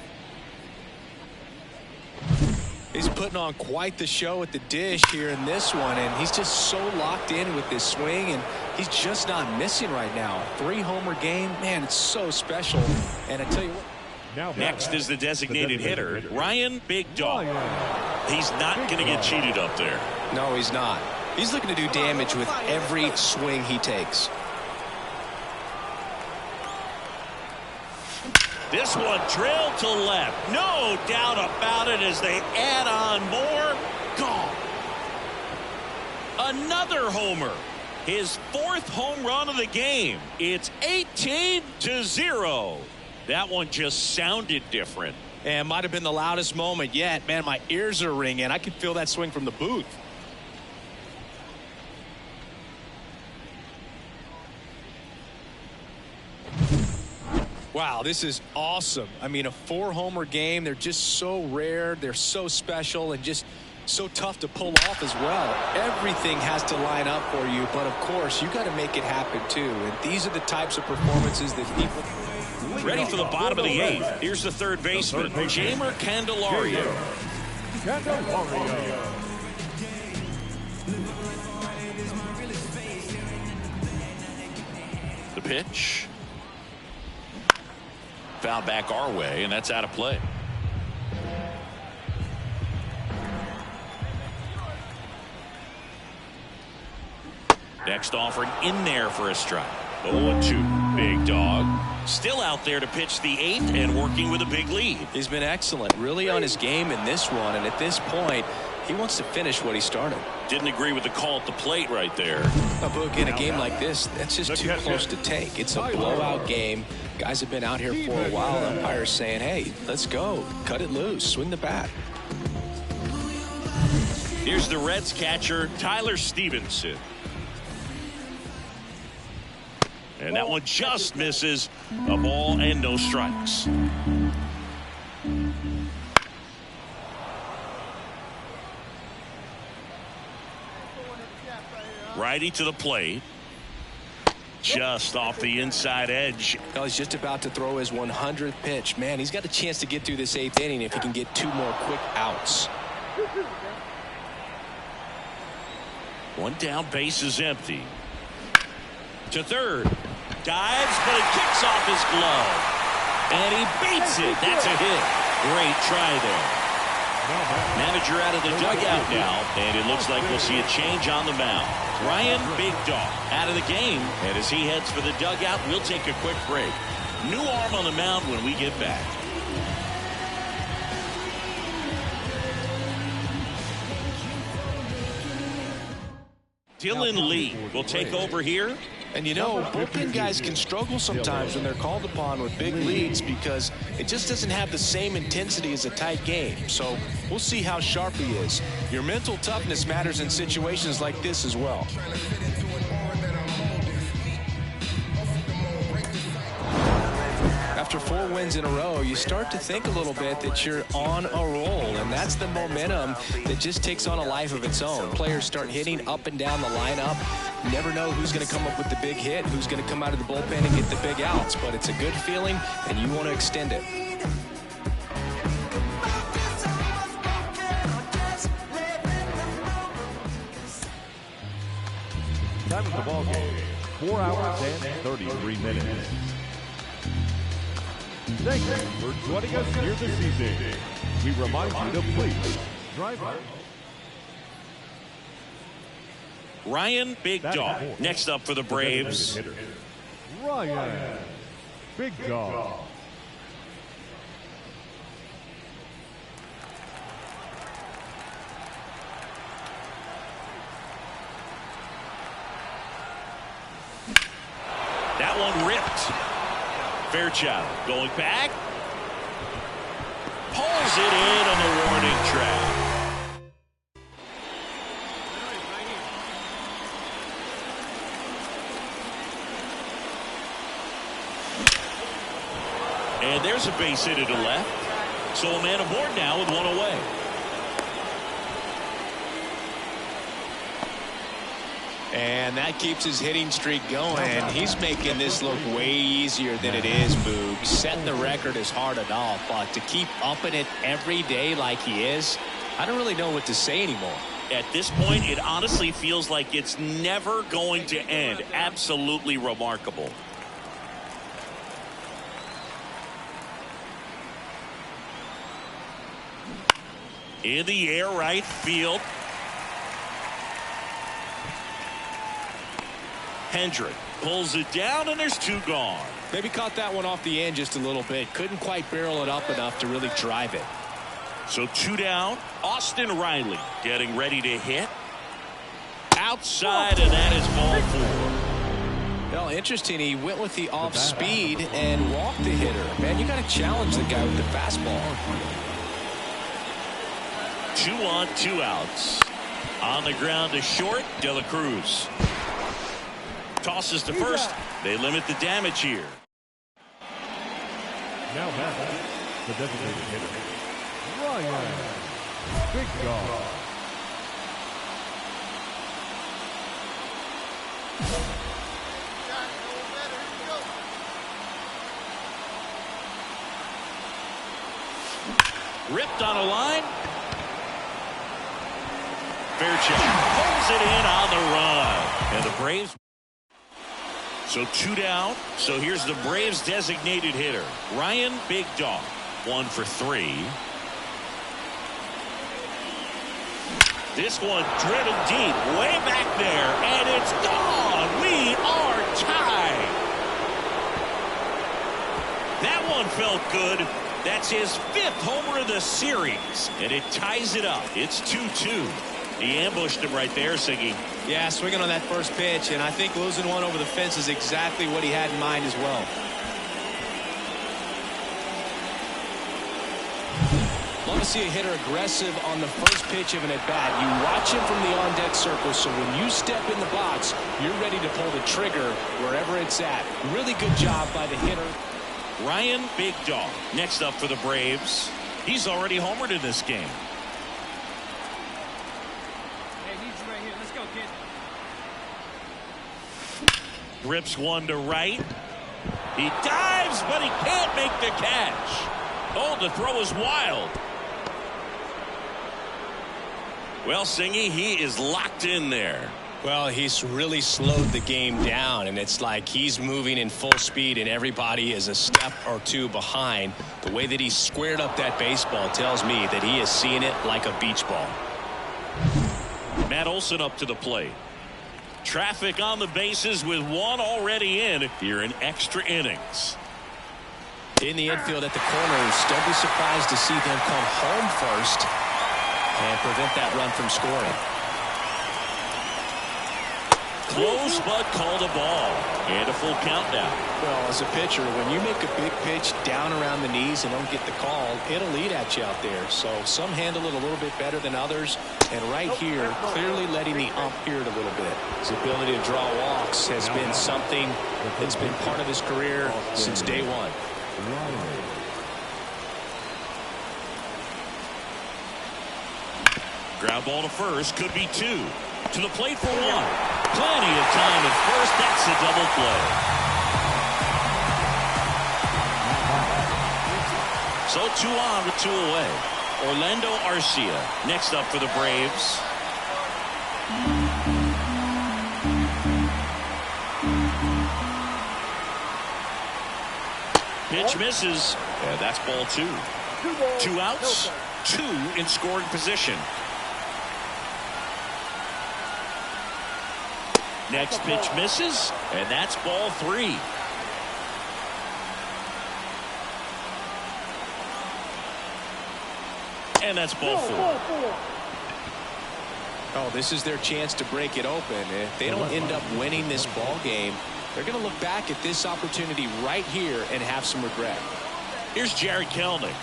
[SPEAKER 1] He's putting on quite the show at the dish here in this one, and he's just so locked in with this swing, and he's just not missing right now. 3-homer game, man, it's so special. And I tell you what.
[SPEAKER 3] Next is the designated hitter, Ryan Big Dog. He's not going to get cheated up there.
[SPEAKER 1] No, he's not. He's looking to do damage with every swing he takes.
[SPEAKER 3] This one drilled to left. No doubt about it as they add on more. Gone. Another homer. His fourth home run of the game. It's 18-0. That one just sounded different.
[SPEAKER 1] And might have been the loudest moment yet. Man, my ears are ringing. I can feel that swing from the booth. Wow, this is awesome. I mean, a 4-homer game. They're just so rare. They're so special and just so tough to pull off as well. Everything has to line up for you, but of course, you got to make it happen too. And these are the types of performances that people...
[SPEAKER 3] Ready for the bottom of the 8th. Here's the third baseman, Jamer Candelario. The pitch. Foul back our way, and that's out of play. Next offering in there for a strike. 0-2. Big Dog. Still out there to pitch the 8th and working with a big lead.
[SPEAKER 1] He's been excellent, really on his game in this one, and at this point, he wants to finish what he started.
[SPEAKER 3] Didn't agree with the call at the plate right there.
[SPEAKER 1] But in a game like this, that's just too close to take. It's a blowout game. Guys have been out here for a while. Umpires saying, hey, let's go. Cut it loose. Swing the bat.
[SPEAKER 3] Here's the Reds catcher, Tyler Stevenson. And that one just misses. A ball and no strikes. Righty to the plate. Just off the inside edge.
[SPEAKER 1] Well, he's just about to throw his 100th pitch. Man, he's got a chance to get through this 8th inning if he can get 2 more quick outs.
[SPEAKER 3] One down, base is empty. To third. Dives, but it kicks off his glove. And he beats it. That's a hit. Great try there. Manager out of the dugout now, and it looks like we'll see a change on the mound. Ryan Big Dog out of the game, and as he heads for the dugout, we'll take a quick break. New arm on the mound when we get back. Dylan Lee will take over here
[SPEAKER 1] And you know, bullpen guys can struggle sometimes when they're called upon with big leads because it just doesn't have the same intensity as a tight game. So we'll see how sharp he is. Your mental toughness matters in situations like this as well. After 4 wins in a row, you start to think a little bit that you're on a roll, and that's the momentum that just takes on a life of its own. Players start hitting up and down the lineup. You never know who's going to come up with the big hit, who's going to come out of the bullpen and get the big outs, but it's a good feeling, and you want to extend it.
[SPEAKER 4] Time of the ball game, 4 hours and 33 minutes. Thank you for joining us here this evening. We remind you to please drive home.
[SPEAKER 3] Ryan Big Dog next up for the Braves.
[SPEAKER 4] Ryan Big Dog.
[SPEAKER 3] That one ripped. Fairchild going back. Pulls it in on the warning track. And there's a base hit to left. So a man aboard now with one away.
[SPEAKER 1] And that keeps his hitting streak going. He's making this look way easier than it is, Boog. Setting the record is hard enough, but to keep upping it every day like he is, I don't really know what to say anymore.
[SPEAKER 3] At this point, it honestly feels like it's never going to end. Absolutely remarkable. In the air, right field. Hendrick pulls it down, and there's 2 gone.
[SPEAKER 1] Maybe caught that one off the end just a little bit. Couldn't quite barrel it up enough to really drive it.
[SPEAKER 3] So 2 down. Austin Riley getting ready to hit. Outside, and that is ball 4.
[SPEAKER 1] Well, interesting. He went with the off speed and walked the hitter. Man, you got to challenge the guy with the fastball.
[SPEAKER 3] 2 on, 2 outs. On the ground to short, De La Cruz. Tosses to first. They limit the damage here.
[SPEAKER 4] Now back, the designated hitter, Ryan Big Dog.
[SPEAKER 3] Ripped on a line. Fairchild pulls it in on the run. And the Braves. So 2 down. So here's the Braves designated hitter, Ryan Big Dog. 1 for 3. This one driven deep, way back there, and it's gone. We are tied. That one felt good. That's his 5th homer of the series, and it ties it up. It's 2-2. He ambushed him right there, Siggy.
[SPEAKER 1] Yeah, swinging on that first pitch, and I think losing one over the fence is exactly what he had in mind as well. Love to see a hitter aggressive on the first pitch of an at-bat. You watch him from the on-deck circle, so when you step in the box, you're ready to pull the trigger wherever it's at. Really good job by the hitter.
[SPEAKER 3] Ryan Big Dog next up for the Braves. He's already homered in this game. Rips one to right. He dives, but he can't make the catch. Oh, the throw is wild. Well, Singy, he is locked in there.
[SPEAKER 1] Well, he's really slowed the game down, and it's like he's moving in full speed, and everybody is a step or 2 behind. The way that he squared up that baseball tells me that he is seeing it like a beach ball.
[SPEAKER 3] Matt Olson up to the plate. Traffic on the bases with 1 already in here in extra innings.
[SPEAKER 1] In the infield at the corners, don't be surprised to see them come home first and prevent that run from scoring.
[SPEAKER 3] Close, but called a ball. And a full count now.
[SPEAKER 1] Well, as a pitcher, when you make a big pitch down around the knees and don't get the call, it'll eat at you out there. So some handle it a little bit better than others. And right here, clearly letting the ump hear it a little bit. His ability to draw walks has been something that's been part of his career since day one.
[SPEAKER 3] Ground ball to first, could be two. To the plate for one. Plenty of time at first. That's a double play. So 2 on with 2 away. Orlando Arcia next up for the Braves. Pitch misses. And that's ball 2. 2 outs, 2 in scoring position. Next pitch misses, and that's ball 3. And that's ball 4.
[SPEAKER 1] Oh, this is their chance to break it open. If they don't end up winning this ball game, they're going to look back at this opportunity right here and have some regret.
[SPEAKER 3] Here's Jared Kelnick.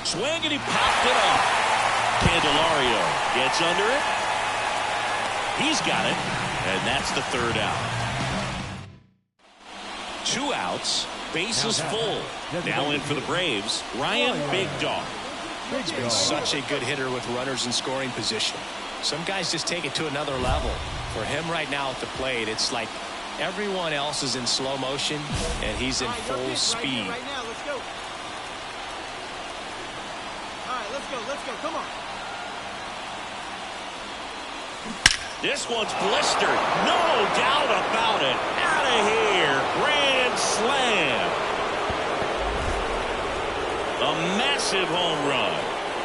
[SPEAKER 3] Swing, and he popped it off. Candelario gets under it. He's got it, and that's the 3rd out. 2 outs, bases full. Now in for the Braves, Ryan Big Dog.
[SPEAKER 1] He's such a good hitter with runners in scoring position. Some guys just take it to another level. For him right now at the plate, it's like everyone else is in slow motion, and he's in full speed.
[SPEAKER 5] Right now, let's go. All right, let's go, come on.
[SPEAKER 3] This one's blistered. No doubt about it. Out of here. Grand slam. A massive home run.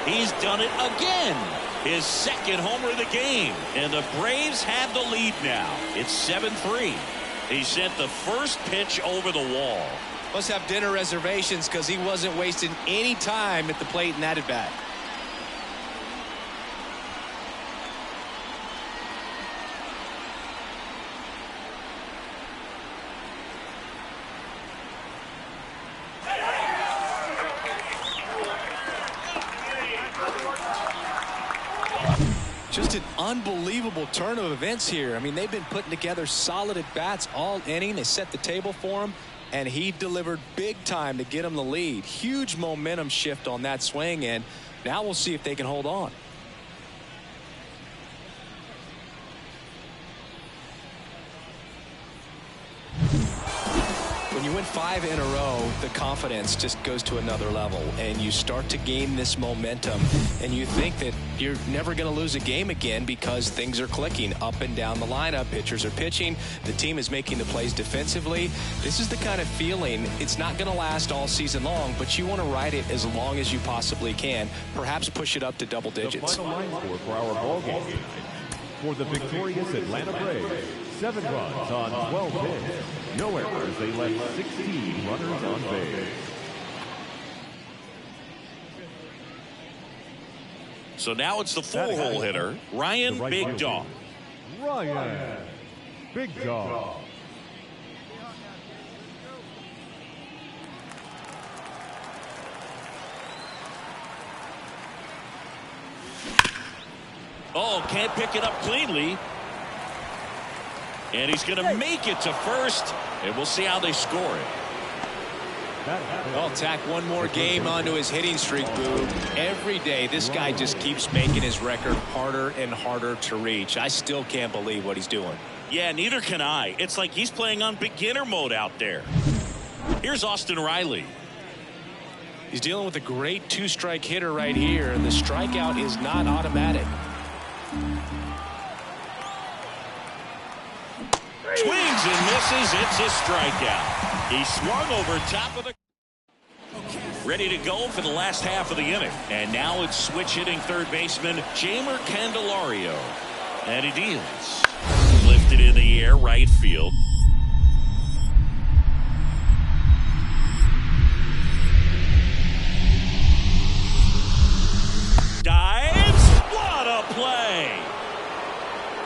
[SPEAKER 3] He's done it again. His 2nd homer of the game. And the Braves have the lead now. It's 7-3. He sent the first pitch over the wall.
[SPEAKER 1] Must have dinner reservations because he wasn't wasting any time at the plate in that at bat. Just an unbelievable turn of events here. I mean, they've been putting together solid at-bats all inning. They set the table for him, and he delivered big time to get him the lead. Huge momentum shift on that swing, and now we'll see if they can hold on. When you win 5 in a row, the confidence just goes to another level, and you start to gain this momentum, and you think that you're never going to lose a game again because things are clicking up and down the lineup. Pitchers are pitching. The team is making the plays defensively. This is the kind of feeling. It's not going to last all season long, but you want to ride it as long as you possibly can. Perhaps push it up to double digits.
[SPEAKER 4] The final line score for our ball game tonight. For the victorious Atlanta Braves, 7 runs on 12 hits. No errors. They left 16 runners on base.
[SPEAKER 3] So now it's the 4-hole hitter, Ryan Big Dog.
[SPEAKER 4] Ryan Big Dog.
[SPEAKER 3] Oh, can't pick it up cleanly. And he's going to make it to first. And we'll see how they score it.
[SPEAKER 1] Well, tack one more game onto his hitting streak, Boo. Every day, this guy just keeps making his record harder and harder to reach. I still can't believe what he's doing.
[SPEAKER 3] Yeah, neither can I. It's like he's playing on beginner mode out there. Here's Austin Riley.
[SPEAKER 1] He's dealing with a great 2-strike hitter right here, and the strikeout is not automatic.
[SPEAKER 3] Swings and misses. It's a strikeout. He swung over top of the... Ready to go for the last half of the inning. And now it's switch hitting third baseman Jeimer Candelario. And he deals. Lifted in the air, right field. Dive.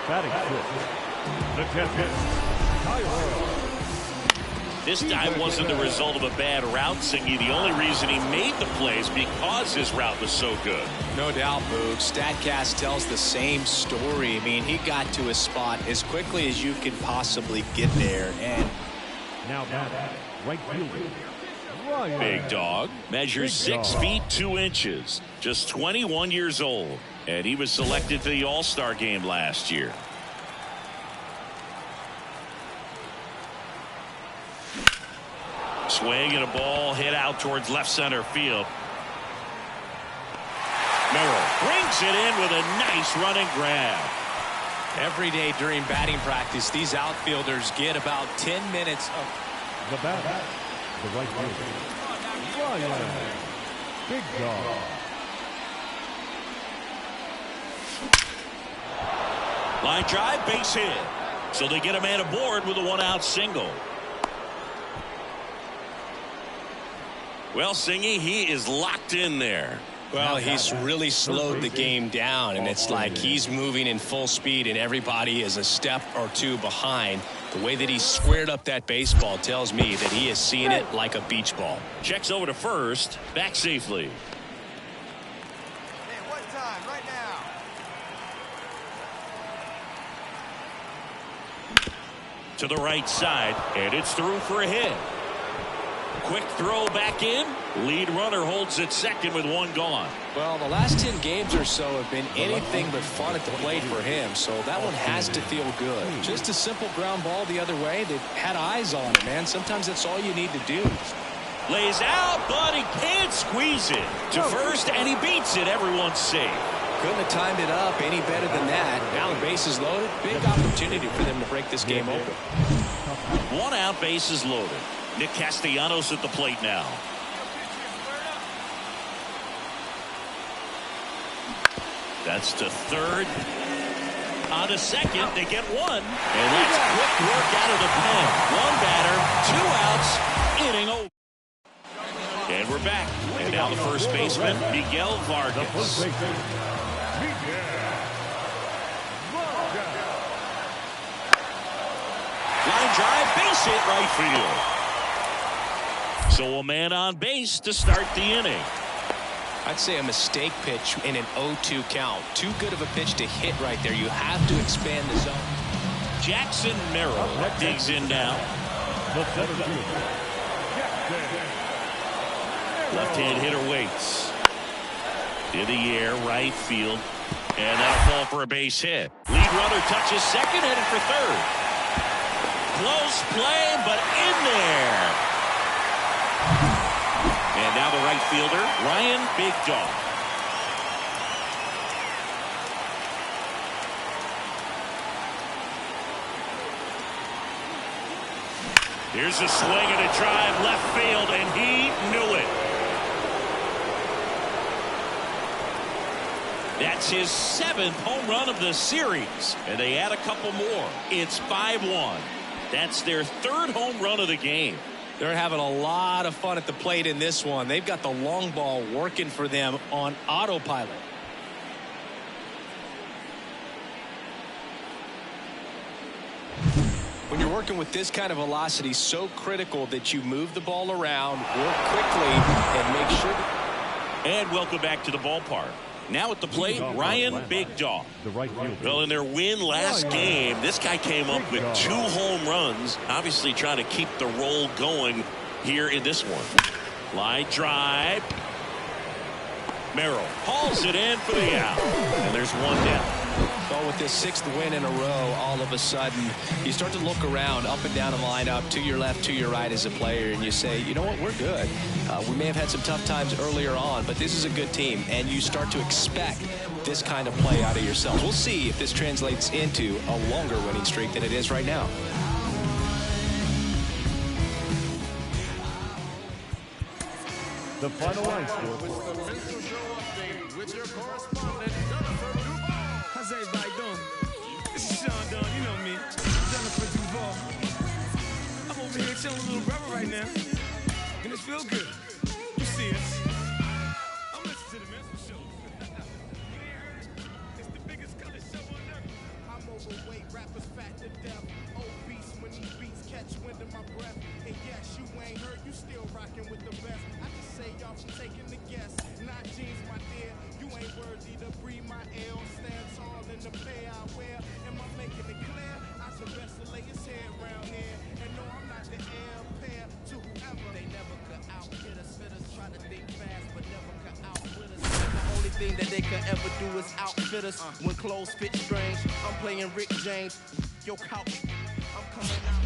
[SPEAKER 4] Batting sixth, the catcher, Tyler.
[SPEAKER 3] This dive wasn't the result of a bad route, Singy. The only reason he made the play is because his route was so good.
[SPEAKER 1] No doubt, Boog. StatCast tells the same story. I mean, he got to his spot as quickly as you can possibly get there. And
[SPEAKER 4] Now batting, right fielder, Ryan.
[SPEAKER 3] Big Dog measures 6 feet 2 inches, just 21 years old, and he was selected to the All-Star game last year. Swing and a ball hit out towards left center field. Merrill brings it in with a nice running grab.
[SPEAKER 1] every day during batting practice, these outfielders get about 10 minutes of
[SPEAKER 4] the bat, the right fielder, Ryan. Big Dog.
[SPEAKER 3] Line drive, base hit. So they get a man aboard with a one-out single. Well, Singy, he is locked in there.
[SPEAKER 1] Well, he's really slowed the game down, and it's like he's moving in full speed, and everybody is a step or two behind. The way that he squared up that baseball tells me that he is seeing it like a beach ball.
[SPEAKER 3] Checks over to first, back safely.
[SPEAKER 5] Hey, what time? Right now.
[SPEAKER 3] To the right side, and it's through for a hit. Quick throw back in. Lead runner holds at second with one gone.
[SPEAKER 1] Well, the last 10 games or so have been anything but fun at the plate for him, so that one has to feel good. Just a simple ground ball the other way. They've had eyes on it, man. Sometimes that's all you need to do.
[SPEAKER 3] Lays out, but he can't squeeze it to first, and he beats it. Everyone's safe.
[SPEAKER 1] Couldn't have timed it up any better than that. Now the bases loaded. Big opportunity for them to break this game open.
[SPEAKER 3] One out, bases loaded. Nick Castellanos at the plate now. That's to third. On to second. They get one. And that's quick work out of the pen. One batter, 2 outs, inning over. And we're back. And now the first baseman, Miguel Vargas. Line drive, base hit, right field. So a man on base to start the inning.
[SPEAKER 1] I'd say a mistake pitch in an 0-2 count. Too good of a pitch to hit right there. You have to expand the zone.
[SPEAKER 3] Jackson Merrill digs in now. Left-hand hitter waits. In the air, right field. And that'll fall for a base hit. Lead runner touches second, headed for third. Close play, but in there. And now the right fielder, Ryan Big Dog. Here's a swing and a drive left field, and he knew it. That's his 7th home run of the series, and they add a couple more. It's 5-1. That's their 3rd home run of the game.
[SPEAKER 1] They're having a lot of fun at the plate in this one. They've got the long ball working for them on autopilot. When you're working with this kind of velocity, so critical that you move the ball around, work quickly, and make sure that...
[SPEAKER 3] And welcome back to the ballpark. Now at the plate, Ryan Big Dog. Well, in their win last game, this guy came up with 2 home runs, obviously trying to keep the roll going here in this one. Line drive. Merrill hauls it in for the out. And there's one down.
[SPEAKER 1] Well, with this 6th win in a row, all of a sudden, you start to look around up and down the lineup, to your left, to your right as a player, and you say, you know what, we're good. We may have had some tough times earlier on, but this is a good team, and you start to expect this kind of play out of yourselves. We'll see if this translates into a longer winning streak than it is right now.
[SPEAKER 4] The final line score.
[SPEAKER 5] With your correspondent, how's everybody doing? This is Sean Dunn, you know me. Jennifer Duval. I'm over here chilling with little brother right now. And it feels good. You see us. I'm listening to the Mental Show. It's the biggest color show on earth. I'm over Heavyweight rappers fat to death. Obese when these beats catch wind of my breath. And yes, you ain't hurt, you still rocking with the best. I just say y'all from taking the guess. Not jeans, my dear. You ain't worthy to breathe my air or stand tall in the pair I wear. Am I making it clear? I should best to lay his head around here. And no, I'm not the heir pair to whoever. They never could outfit us. Fitters try to think fast, but never could outwit us. The only thing that they could ever do is outfit us. When clothes fit strange, I'm playing Rick James. Yo, couch, I'm coming out.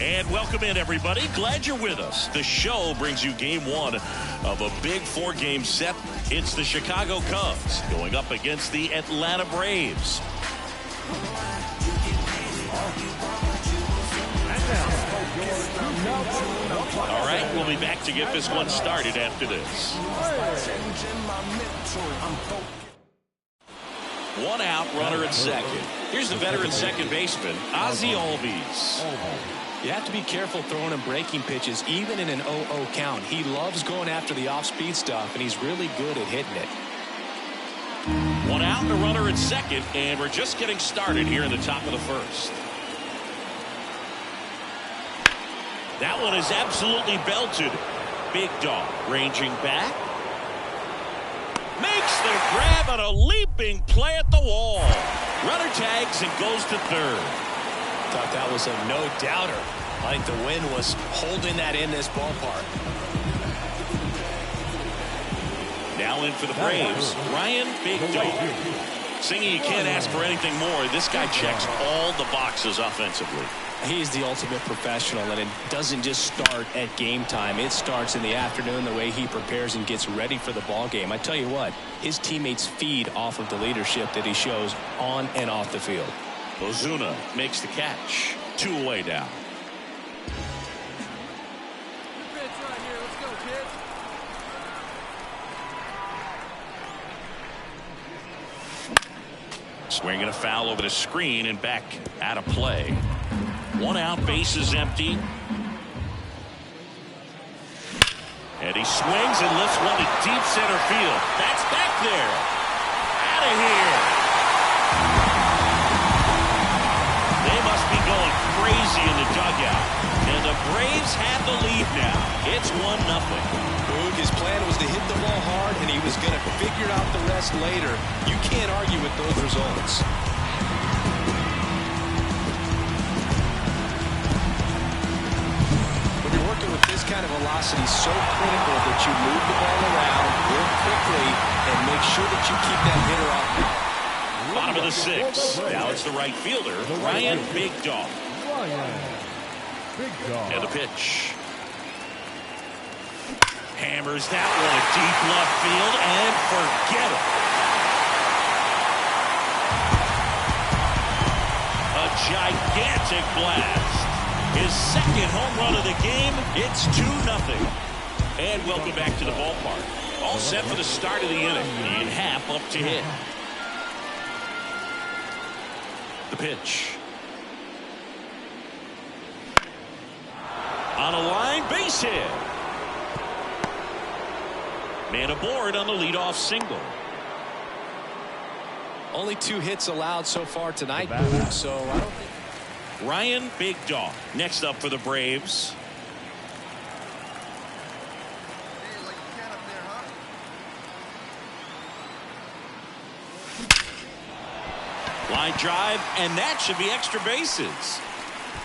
[SPEAKER 3] And welcome in, everybody. Glad you're with us. The show brings you game one of a big four-game set. It's the Chicago Cubs going up against the Atlanta Braves. All right, we'll be back to get this one started after this. One out, runner at second. Here's the veteran second baseman, Ozzie Albies.
[SPEAKER 1] You have to be careful throwing him breaking pitches, even in an 0-0 count. He loves going after the off-speed stuff, and he's really good at hitting it.
[SPEAKER 3] One out, a runner at second, and we're just getting started here in the top of the first. That one is absolutely belted. Big Dog ranging back. Makes the grab on a leaping play at the wall. Runner tags and goes to third.
[SPEAKER 1] Thought that was a no-doubter. I think the wind was holding that in this ballpark.
[SPEAKER 3] Now in for the Braves, Ryan Big Dog. Singing, you can't ask for anything more. This guy checks all the boxes offensively.
[SPEAKER 1] He's the ultimate professional, and it doesn't just start at game time. It starts in the afternoon, the way he prepares and gets ready for the ball game. I tell you what, his teammates feed off of the leadership that he shows on and off the field.
[SPEAKER 3] Ozuna makes the catch. 2 away down. Swinging a foul over the screen and back out of play. 1 out, bases empty. And he swings and lifts one to deep center field. That's back there. Out of here. They must be going crazy in the dugout. And the Braves have the lead now. It's 1-0.
[SPEAKER 1] Boog, his plan was to hit the ball hard, and he was going to figure out the rest later. You can't argue with those results. When you're working with this kind of velocity, so critical that you move the ball around real quickly and make sure that you keep that hitter off.
[SPEAKER 3] Bottom of the 6th. Now it's the right fielder, Ryan Big Dog. And the pitch. Hammers that one deep left field and forget it. A gigantic blast. His second home run of the game. It's 2-0. And welcome back to the ballpark. All set for the start of the inning. In half up to hit. The pitch. On a line, base hit. Man aboard on the leadoff single.
[SPEAKER 1] Only 2 hits allowed so far tonight, Boog, so I don't think.
[SPEAKER 3] Ryan Big Dog next up for the Braves. Line drive, and that should be extra bases.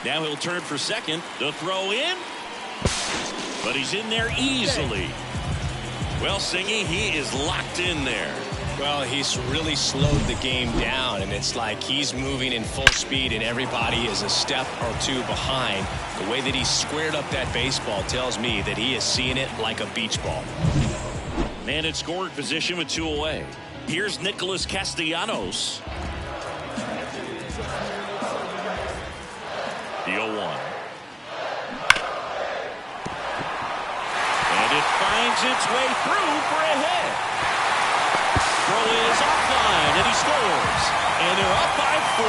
[SPEAKER 3] Now he'll turn for second. The throw in. But he's in there easily. Well, Singy, he is locked in there.
[SPEAKER 1] Well, he's really slowed the game down, and it's like he's moving in full speed, and everybody is a step or 2 behind. The way that he squared up that baseball tells me that he is seeing it like a beach ball.
[SPEAKER 3] Man in scoring position with 2 away. Here's Nicholas Castellanos. The 0-1. And it finds its way through for a hit. Throw is offline, and he scores. And they're up by 4.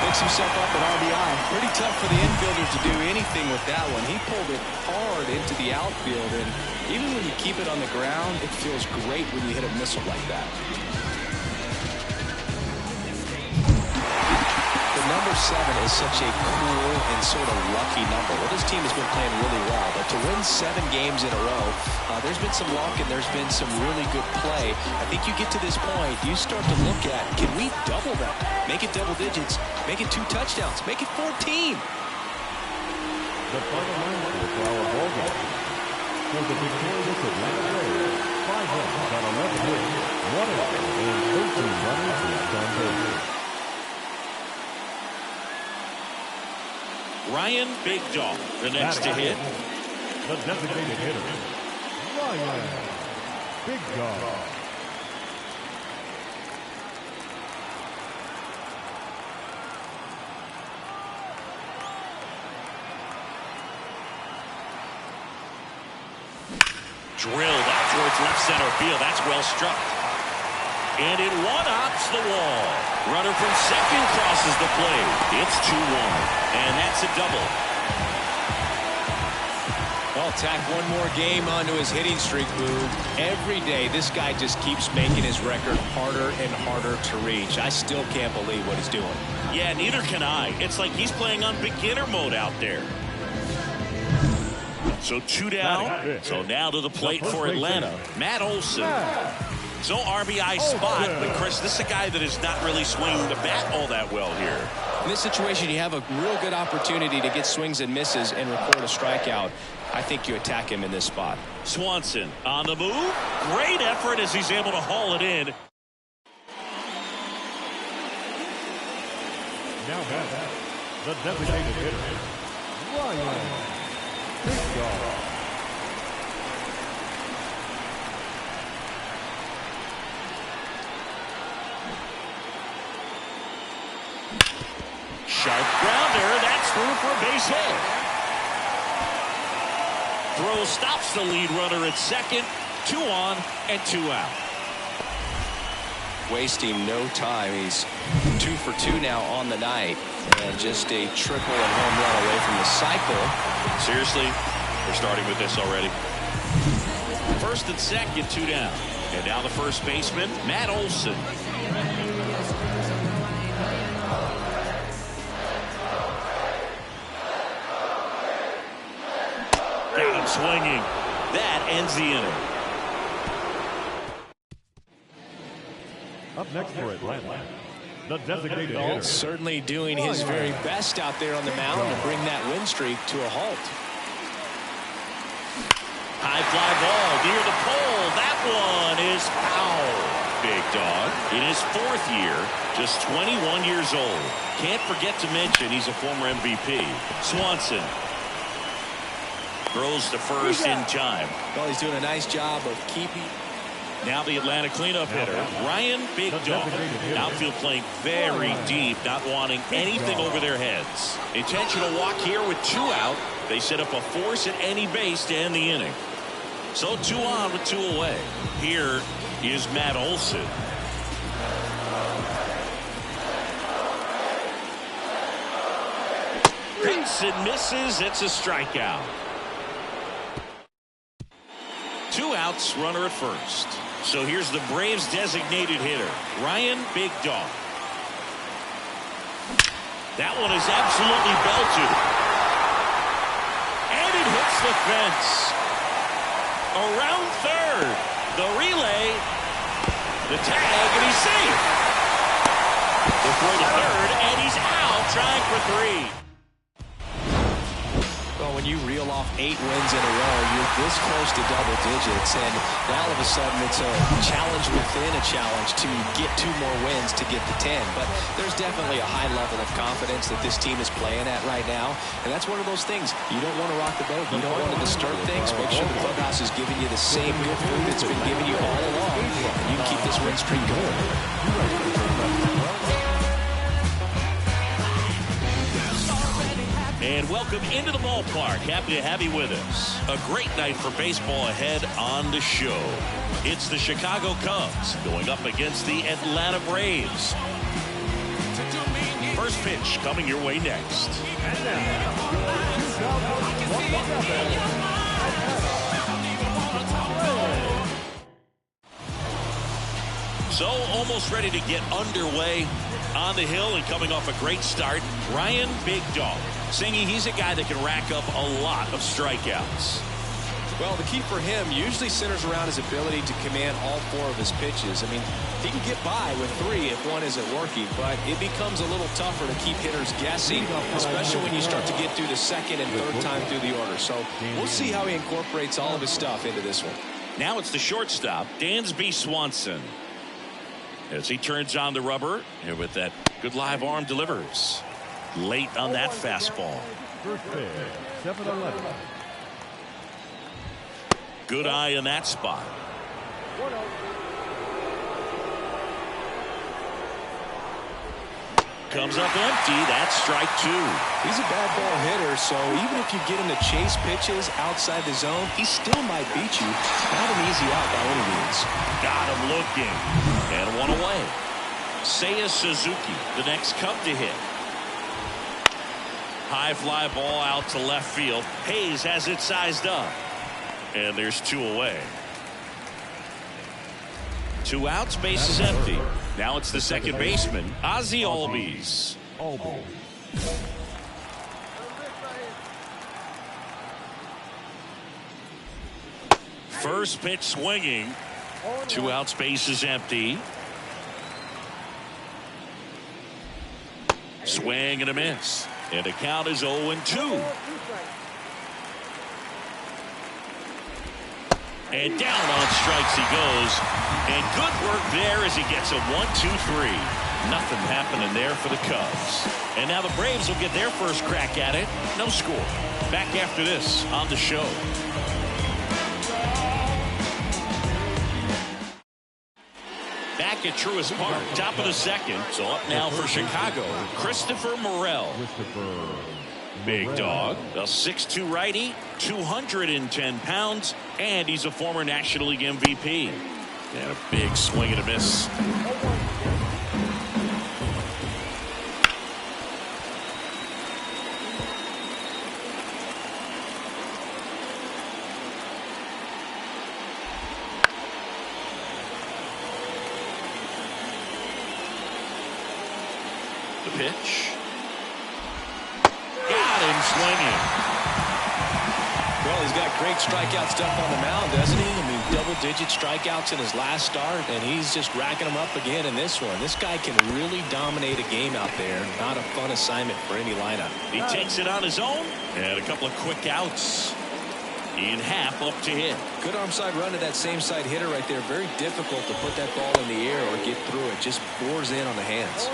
[SPEAKER 1] Picks himself up at RBI. Pretty tough for the infielder to do anything with that one. He pulled it hard into the outfield, and even when you keep it on the ground, it feels great when you hit a missile like that. 7 is such a cool and sort of lucky number. Well, this team has been playing really well, but to win 7 games in a row, there's been some luck and there's been some really good play. I think you get to this point, you start to look at, can we double that? Make it double digits, make it 2 touchdowns, make it 14.
[SPEAKER 4] The final line for our ball game. For the victorious Atlanta Braves, 5 runs on 11 hits, 1 error, and 13 runners left on base.
[SPEAKER 3] Ryan Big Dog, the next to hit.
[SPEAKER 4] The designated hitter, Ryan Big Dog.
[SPEAKER 3] Drilled out towards left center field. That's well struck. And it one-hops the wall. Runner from second crosses the plate. It's 2-1. And that's a double.
[SPEAKER 1] Well, tack one more game onto his hitting streak, Boog. Every day, this guy just keeps making his record harder and harder to reach. I still can't believe what he's doing.
[SPEAKER 3] Yeah, neither can I. It's like he's playing on beginner mode out there. So 2 down. So now to the plate for Atlanta, Matt Olson. So RBI spot, but Chris, this is a guy that is not really swinging the bat all that well here.
[SPEAKER 1] In this situation, you have a real good opportunity to get swings and misses and record a strikeout. I think you attack him in this spot.
[SPEAKER 3] Swanson on the move. Great effort as he's able to haul it in.
[SPEAKER 4] Now back, the designated hitter, Ryan Big Dog.
[SPEAKER 3] Sharp grounder. That's through for a base hit. Throw stops the lead runner at second. 2 on and 2 out.
[SPEAKER 1] Wasting no time. He's 2 for 2 now on the night. And just a triple and home run away from the cycle.
[SPEAKER 3] Seriously, we're starting with this already. First and second, 2 down. And now the first baseman, Matt Olson. Got him swinging. That ends the inning.
[SPEAKER 4] Up next for Atlanta, the designated hitter.
[SPEAKER 1] Certainly doing his very best out there on the mound to bring that win streak to a halt.
[SPEAKER 3] High fly ball near the pole. That one is foul. Big Dog in his 4th year, just 21 years old. Can't forget to mention he's a former MVP. Swanson throws to first in time.
[SPEAKER 1] Well, he's doing a nice job of keeping.
[SPEAKER 3] Now the Atlanta cleanup hitter, Ryan Big Dog. Outfield playing very deep, not wanting anything over their heads. Intentional walk here with 2 out. They set up a force at any base to end the inning. So 2 on with 2 away. Here is Matt Olson. Hits and misses. It's a strikeout. 2 outs, runner at first. So here's the Braves designated hitter, Ryan Big Dog. That one is absolutely belted. And it hits the fence. Around third. The relay. The tag, and he's safe. The throw to third, and he's out, trying for 3.
[SPEAKER 1] Well, when you reel off 8 wins in a row, you're this close to double digits, and now all of a sudden it's a challenge within a challenge to get 2 more wins to get to 10. But there's definitely a high level of confidence that this team is playing at right now, and that's one of those things. You don't want to rock the boat. You don't want to disturb things. Make sure the clubhouse is giving you the same good food it's been giving you all along, and you keep this win streak going.
[SPEAKER 3] And welcome into the ballpark. Happy to have you with us. A great night for baseball ahead on the show. It's the Chicago Cubs going up against the Atlanta Braves. First pitch coming your way next. So almost ready to get underway on the hill and coming off a great start, Ryan Big Dog. Singy, he's a guy that can rack up a lot of strikeouts.
[SPEAKER 1] Well, the key for him usually centers around his ability to command all 4 of his pitches. I mean, he can get by with 3 if one isn't working, but it becomes a little tougher to keep hitters guessing, especially when you start to get through the second and third time through the order. So we'll see how he incorporates all of his stuff into this one.
[SPEAKER 3] Now it's the shortstop, Dansby Swanson. As he turns on the rubber, and with that good live arm delivers. Late on that fastball.
[SPEAKER 4] First pitch, 7-11.
[SPEAKER 3] Good eye in that spot. Comes up empty. That's strike 2.
[SPEAKER 1] He's a bad ball hitter, so even if you get him to chase pitches outside the zone, he still might beat you. Not an easy out by any means.
[SPEAKER 3] Got him looking. And one away. Seiya Suzuki, the next Cub to hit. High fly ball out to left field. Hayes has it sized up. And there's 2 away. 2 outs, base is empty. Now it's the second baseman, Ozzie Albies. First pitch swinging. 2 outs, base is empty. Swing and a miss. And the count is 0-2. And down on strikes he goes. And good work there as he gets a 1-2-3. Nothing happening there for the Cubs. And now the Braves will get their first crack at it. No score. Back after this on the show. Back at Truist Park, top of the second. So up now for Chicago, Christopher Morel. Big Dog, a 6'2" righty, 210 pounds, and he's a former National League MVP. And a big swing and a miss. The pitch. Got him swinging.
[SPEAKER 1] Well, he's got great strikeout stuff on the mound, doesn't he? I mean, double-digit strikeouts in his last start, and he's just racking them up again in this one. This guy can really dominate a game out there. Not a fun assignment for any lineup.
[SPEAKER 3] He takes it on his own, and a couple of quick outs. In half up to hit.
[SPEAKER 1] Good arm side run to that same side hitter right there. Very difficult to put that ball in the air or get through it. Just bores in on the hands.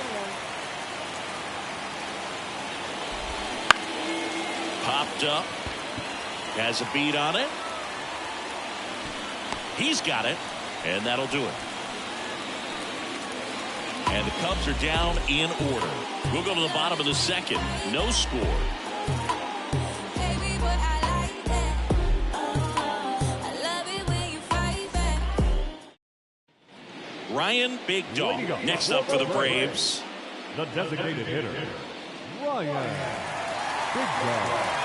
[SPEAKER 3] Popped up. Has a beat on it. He's got it. And that'll do it. And the Cubs are down in order. We'll go to the bottom of the second. No score. Ryan Big Dog next up for the Braves.
[SPEAKER 4] The designated hitter, Ryan Big Dog.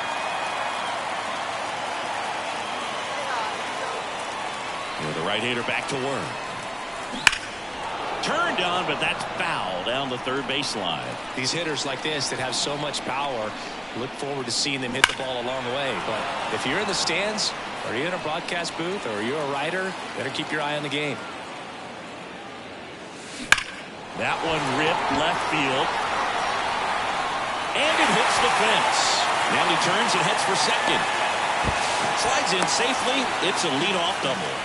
[SPEAKER 3] The right-hander back to work. Turned on, but that's foul down the third baseline.
[SPEAKER 1] These hitters like this that have so much power, look forward to seeing them hit the ball along the way. But if you're in the stands, or you're in a broadcast booth, or you're a writer, better keep your eye on the game.
[SPEAKER 3] That one ripped left field. And it hits the fence. Now he turns and heads for second. Slides in safely. It's a leadoff double.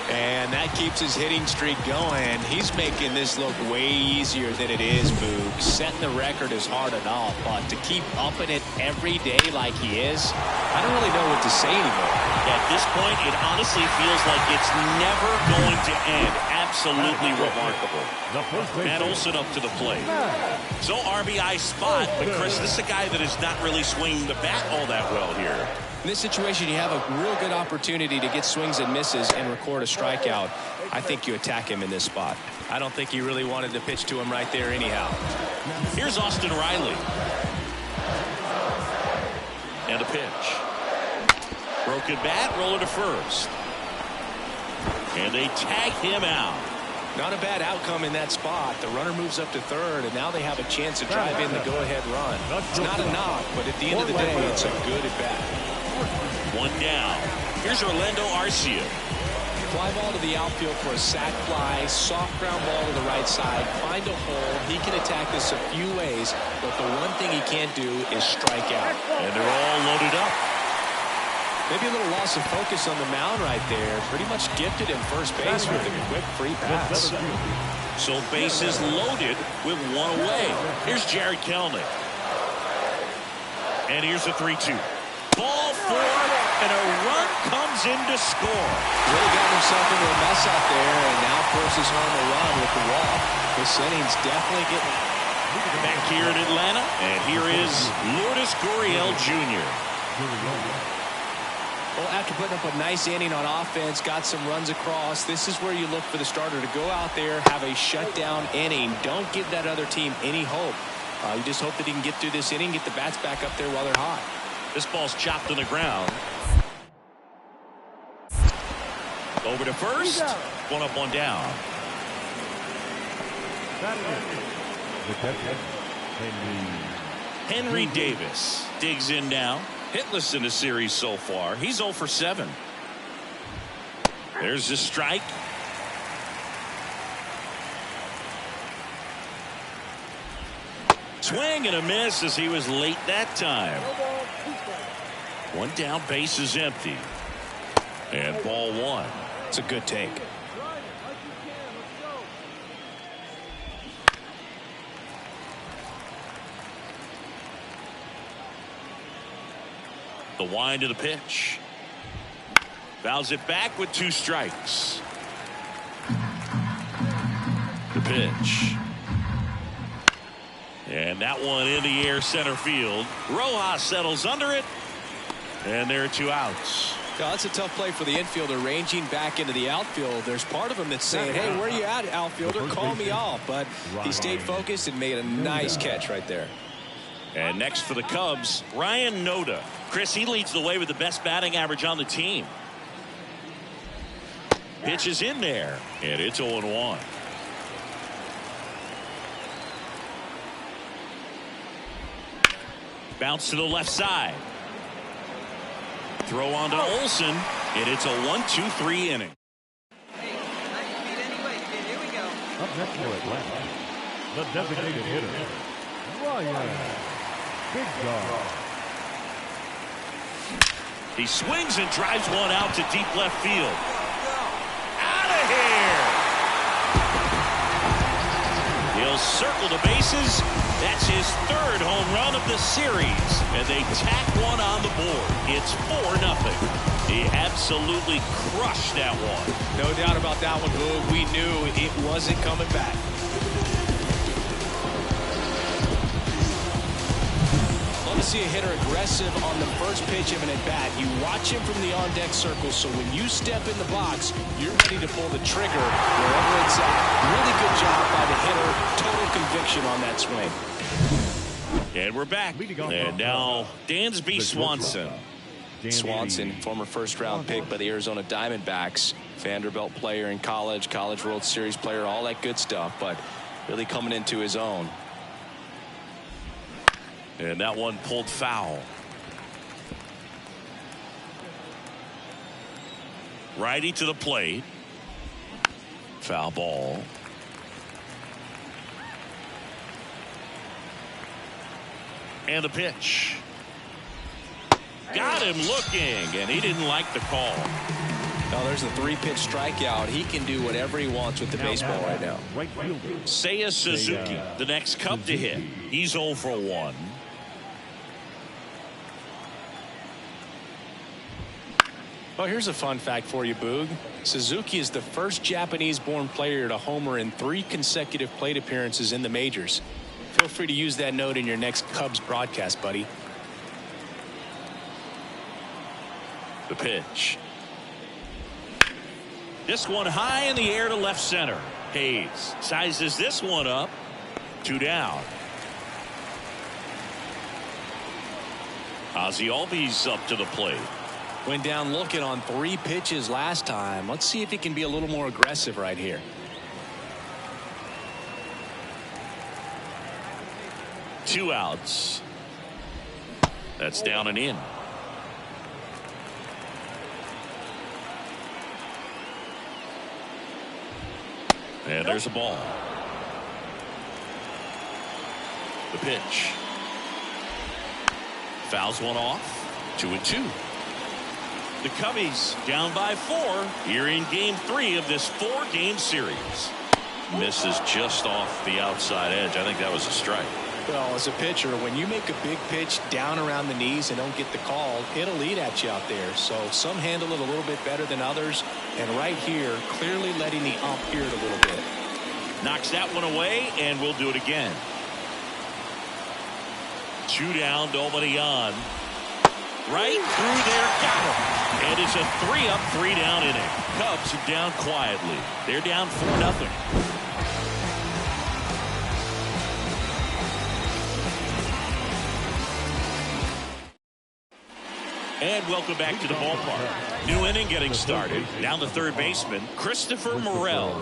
[SPEAKER 1] And that keeps his hitting streak going. He's making this look way easier than it is, Boog. Setting the record is hard enough, but to keep upping it every day like he is, I don't really know what to say anymore.
[SPEAKER 3] At this point, it honestly feels like it's never going to end. Absolutely remarkable. Matt Olson up to the plate. So RBI spot, but Chris, this is a guy that is not really swinging the bat all that well here.
[SPEAKER 1] In this situation, you have a real good opportunity to get swings and misses and record a strikeout. I think you attack him in this spot. I don't think he really wanted to pitch to him right there anyhow.
[SPEAKER 3] Here's Austin Riley. And a pitch. Broken bat, roller to first. And they tag him out.
[SPEAKER 1] Not a bad outcome in that spot. The runner moves up to third, and now they have a chance to drive in the go-ahead run. It's not a knock, but at the end of the day, it's a good at-bat.
[SPEAKER 3] One down. Here's Orlando Arcia.
[SPEAKER 1] Fly ball to the outfield for a sac fly. Soft ground ball to the right side. Find a hole. He can attack this a few ways, but the one thing he can't do is strike out.
[SPEAKER 3] And they're all loaded up.
[SPEAKER 1] Maybe a little loss of focus on the mound right there. Pretty much gifted him first base with a quick free pass.
[SPEAKER 3] So bases loaded with one away. Here's Jared Kelenic. And here's the 3-2. Ball four, and a run comes in to score.
[SPEAKER 1] Really got himself into a mess out there, and now forces home a run with the walk. This inning's definitely getting
[SPEAKER 3] back here in Atlanta. And here is Lourdes Gurriel Jr.
[SPEAKER 1] Well, after putting up a nice inning on offense, got some runs across, this is where you look for the starter to go out there, have a shutdown inning. Don't give that other team any hope. You just hope that he can get through this inning, get the bats back up there while they're hot.
[SPEAKER 3] This ball's chopped on the ground. Over to first. One up, one down. Henry Davis digs in now. Hitless in the series so far. He's 0 for 7. There's the strike. Swing and a miss as he was late that time. One down, base is empty. And ball one.
[SPEAKER 1] It's a good take.
[SPEAKER 3] The wind of the pitch. Fouls it back with 2 strikes. The pitch. And that one in the air center field. Rojas settles under it. And there are 2 outs.
[SPEAKER 1] Yeah, that's a tough play for the infielder, ranging back into the outfield. There's part of him that's saying, hey, where are you at, outfielder? Call me off. But he stayed focused and made a nice catch right there.
[SPEAKER 3] And next for the Cubs, Ryan Noda. Chris, he leads the way with the best batting average on the team. Pitch is in there, and it's 0-1. Bounce to the left side. Throw on to Olsen, and it's a 1-2-3 inning.
[SPEAKER 6] Hey, 90 feet anyway, kid. Here we go.
[SPEAKER 4] Up next for Atlanta, the designated hitter, Ryan Big Dog.
[SPEAKER 3] He swings and drives one out to deep left field. Out of here! He'll circle the bases. That's his 3rd home run of the series. And they tack one on the board. It's 4-0. He absolutely crushed that one.
[SPEAKER 1] No doubt about that one, Boog. We knew it wasn't coming back. Love to see a hitter aggressive on the first pitch of an at-bat. You watch him from the on-deck circle, so when you step in the box, you're ready to pull the trigger wherever it's at. Really good job by the hitter. Total conviction on that swing.
[SPEAKER 3] And we're back. And now Dansby Swanson.
[SPEAKER 1] Swanson, former first-round pick by the Arizona Diamondbacks. Vanderbilt player in college, College World Series player, all that good stuff, but really coming into his own.
[SPEAKER 3] And that one pulled foul. Righty to the plate. Foul ball. And the pitch. Got him looking, and he didn't like the call.
[SPEAKER 1] Now there's a 3-pitch strikeout. He can do whatever he wants with the baseball right now.
[SPEAKER 4] Right fielder,
[SPEAKER 3] Seiya Suzuki, the next Cub to hit. He's 0 for 1.
[SPEAKER 1] Oh, here's a fun fact for you, Boog. Suzuki is the first Japanese-born player to homer in 3 consecutive plate appearances in the majors. Feel free to use that note in your next Cubs broadcast, buddy.
[SPEAKER 3] The pitch. This one high in the air to left center. Hayes sizes this one up. 2 down. Ozzie Albies up to the plate.
[SPEAKER 1] Went down looking on 3 pitches last time. Let's see if he can be a little more aggressive right here.
[SPEAKER 3] Two outs. That's down and in. And there's a ball. The pitch. Fouls one off. 2-2. The Cubbies down by 4 here in game 3 of this 4-game series. Misses just off the outside edge. I think that was a strike.
[SPEAKER 1] Well, as a pitcher, when you make a big pitch down around the knees and don't get the call, it'll eat at you out there. So some handle it a little bit better than others. And right here, clearly letting the ump hear it a little bit.
[SPEAKER 3] Knocks that one away, and we'll do it again. 2 down, nobody on. Right through there, got him. And it's a 3-up, 3-down inning. Cubs are down quietly. They're down 4-0. And welcome back to the ballpark. New inning getting started. Down the third baseman, Christopher Morel.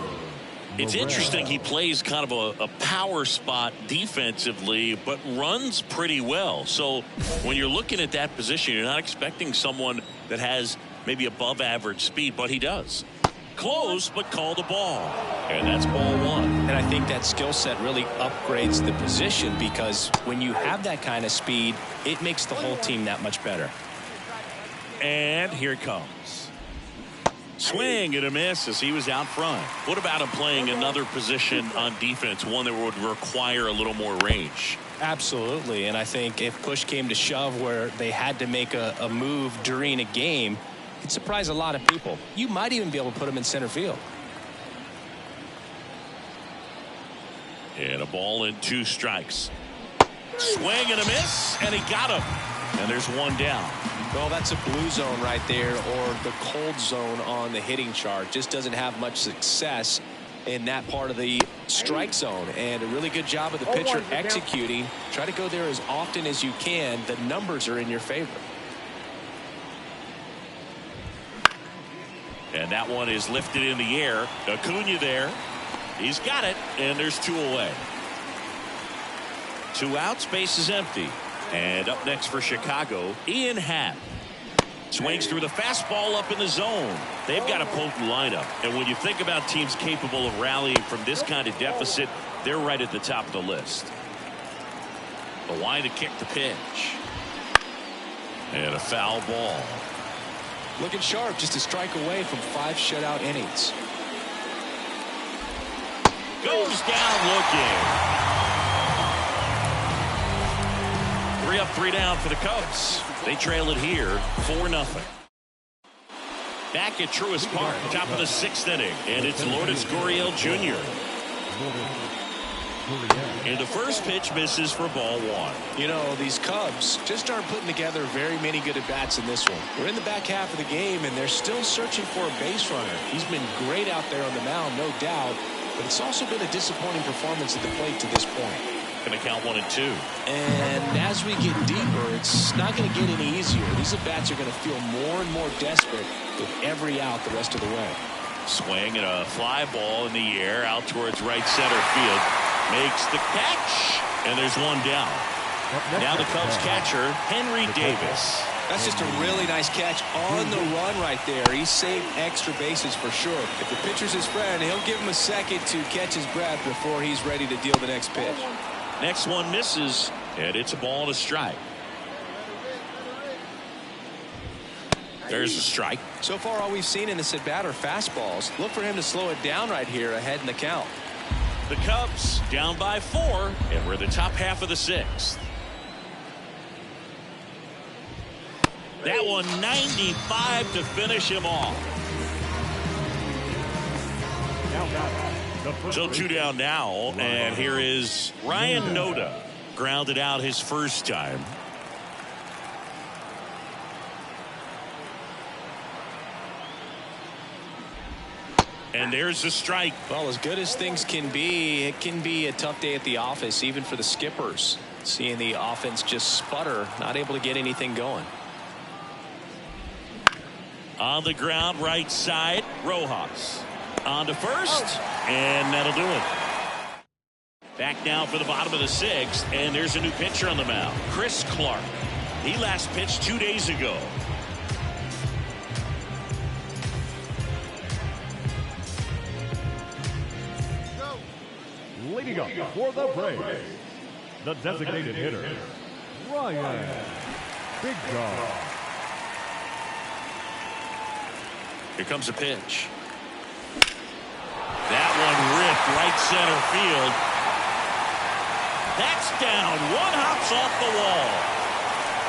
[SPEAKER 3] It's interesting, he plays kind of a power spot defensively, but runs pretty well. So when you're looking at that position, you're not expecting someone that has maybe above average speed, but he does. Close, but called a ball. And that's ball 1.
[SPEAKER 1] And I think that skill set really upgrades the position, because when you have that kind of speed, it makes the whole team that much better.
[SPEAKER 3] And here it comes. Swing and a miss as he was out front. What about him playing another position on defense, one that would require a little more range?
[SPEAKER 1] Absolutely. And I think if push came to shove where they had to make a move during a game, it'd surprise a lot of people. You might even be able to put him in center field.
[SPEAKER 3] And a ball and 2 strikes. Swing and a miss, and he got him. And there's 1 down.
[SPEAKER 1] Well, that's a blue zone right there, or the cold zone on the hitting chart. Just doesn't have much success in that part of the strike zone. And a really good job of the pitcher executing. Try to go there as often as you can. The numbers are in your favor.
[SPEAKER 3] And that one is lifted in the air. Acuna there. He's got it, and there's 2 away. 2 outs, base is empty. And up next for Chicago, Ian Happ. Swings through the fastball up in the zone. They've got a potent lineup. And when you think about teams capable of rallying from this kind of deficit, they're right at the top of the list. The line to kick the pitch. And a foul ball.
[SPEAKER 1] Looking sharp, just a strike away from 5 shutout innings.
[SPEAKER 3] Goes down looking. 3 up, 3 down for the Cubs. They trail it here 4-0. Back at Truist Park, top of the 6th inning, and it's Lourdes Gurriel Jr. And the first pitch misses for ball 1.
[SPEAKER 1] You know, these Cubs just aren't putting together very many good at-bats in this one. We're in the back half of the game, and they're still searching for a base runner. He's been great out there on the mound, no doubt, but it's also been a disappointing performance at the plate to this point.
[SPEAKER 3] Going to count 1 and 2.
[SPEAKER 1] And as we get deeper, it's not going to get any easier. These at-bats are going to feel more and more desperate with every out the rest of the way.
[SPEAKER 3] Swing and a fly ball in the air out towards right center field. Makes the catch, and there's 1 down. Now the Cubs catcher, Henry Davis.
[SPEAKER 1] That's just a really nice catch on the run right there. He saved extra bases for sure. If the pitcher's his friend, he'll give him a second to catch his breath before he's ready to deal the next pitch.
[SPEAKER 3] Next one misses, and it's a ball and a strike. There's a strike.
[SPEAKER 1] So far, all we've seen in this at-bat are fastballs. Look for him to slow it down right here ahead in the count.
[SPEAKER 3] The Cubs down by 4, and we're in the top half of the 6th. That one 95 to finish him off. So 2 down now, and here is Ryan Noda. Grounded out his first time. And there's the strike.
[SPEAKER 1] Well, as good as things can be, it can be a tough day at the office, even for the skippers. Seeing the offense just sputter, not able to get anything going.
[SPEAKER 3] On the ground, right side, Rojas. On to first, and that'll do it. Back now for the bottom of the 6th, and there's a new pitcher on the mound, Chris Clark. He last pitched 2 days ago.
[SPEAKER 4] Leading up for the Braves, the designated hitter, Ryan Big Dog.
[SPEAKER 3] Here comes a pitch. That one ripped right center field. That's down. One hops off the wall.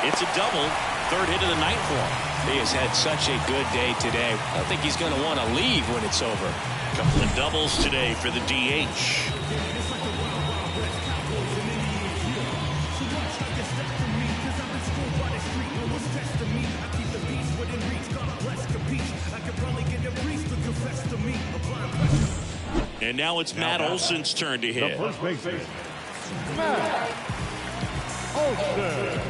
[SPEAKER 3] It's a double. 3rd hit of the night for him.
[SPEAKER 1] He has had such a good day today. I don't think he's going to want to leave when it's over.
[SPEAKER 3] Couple of doubles today for the DH. And now it's Matt Olson's turn to hit.
[SPEAKER 4] The first baseman, Matt Olson.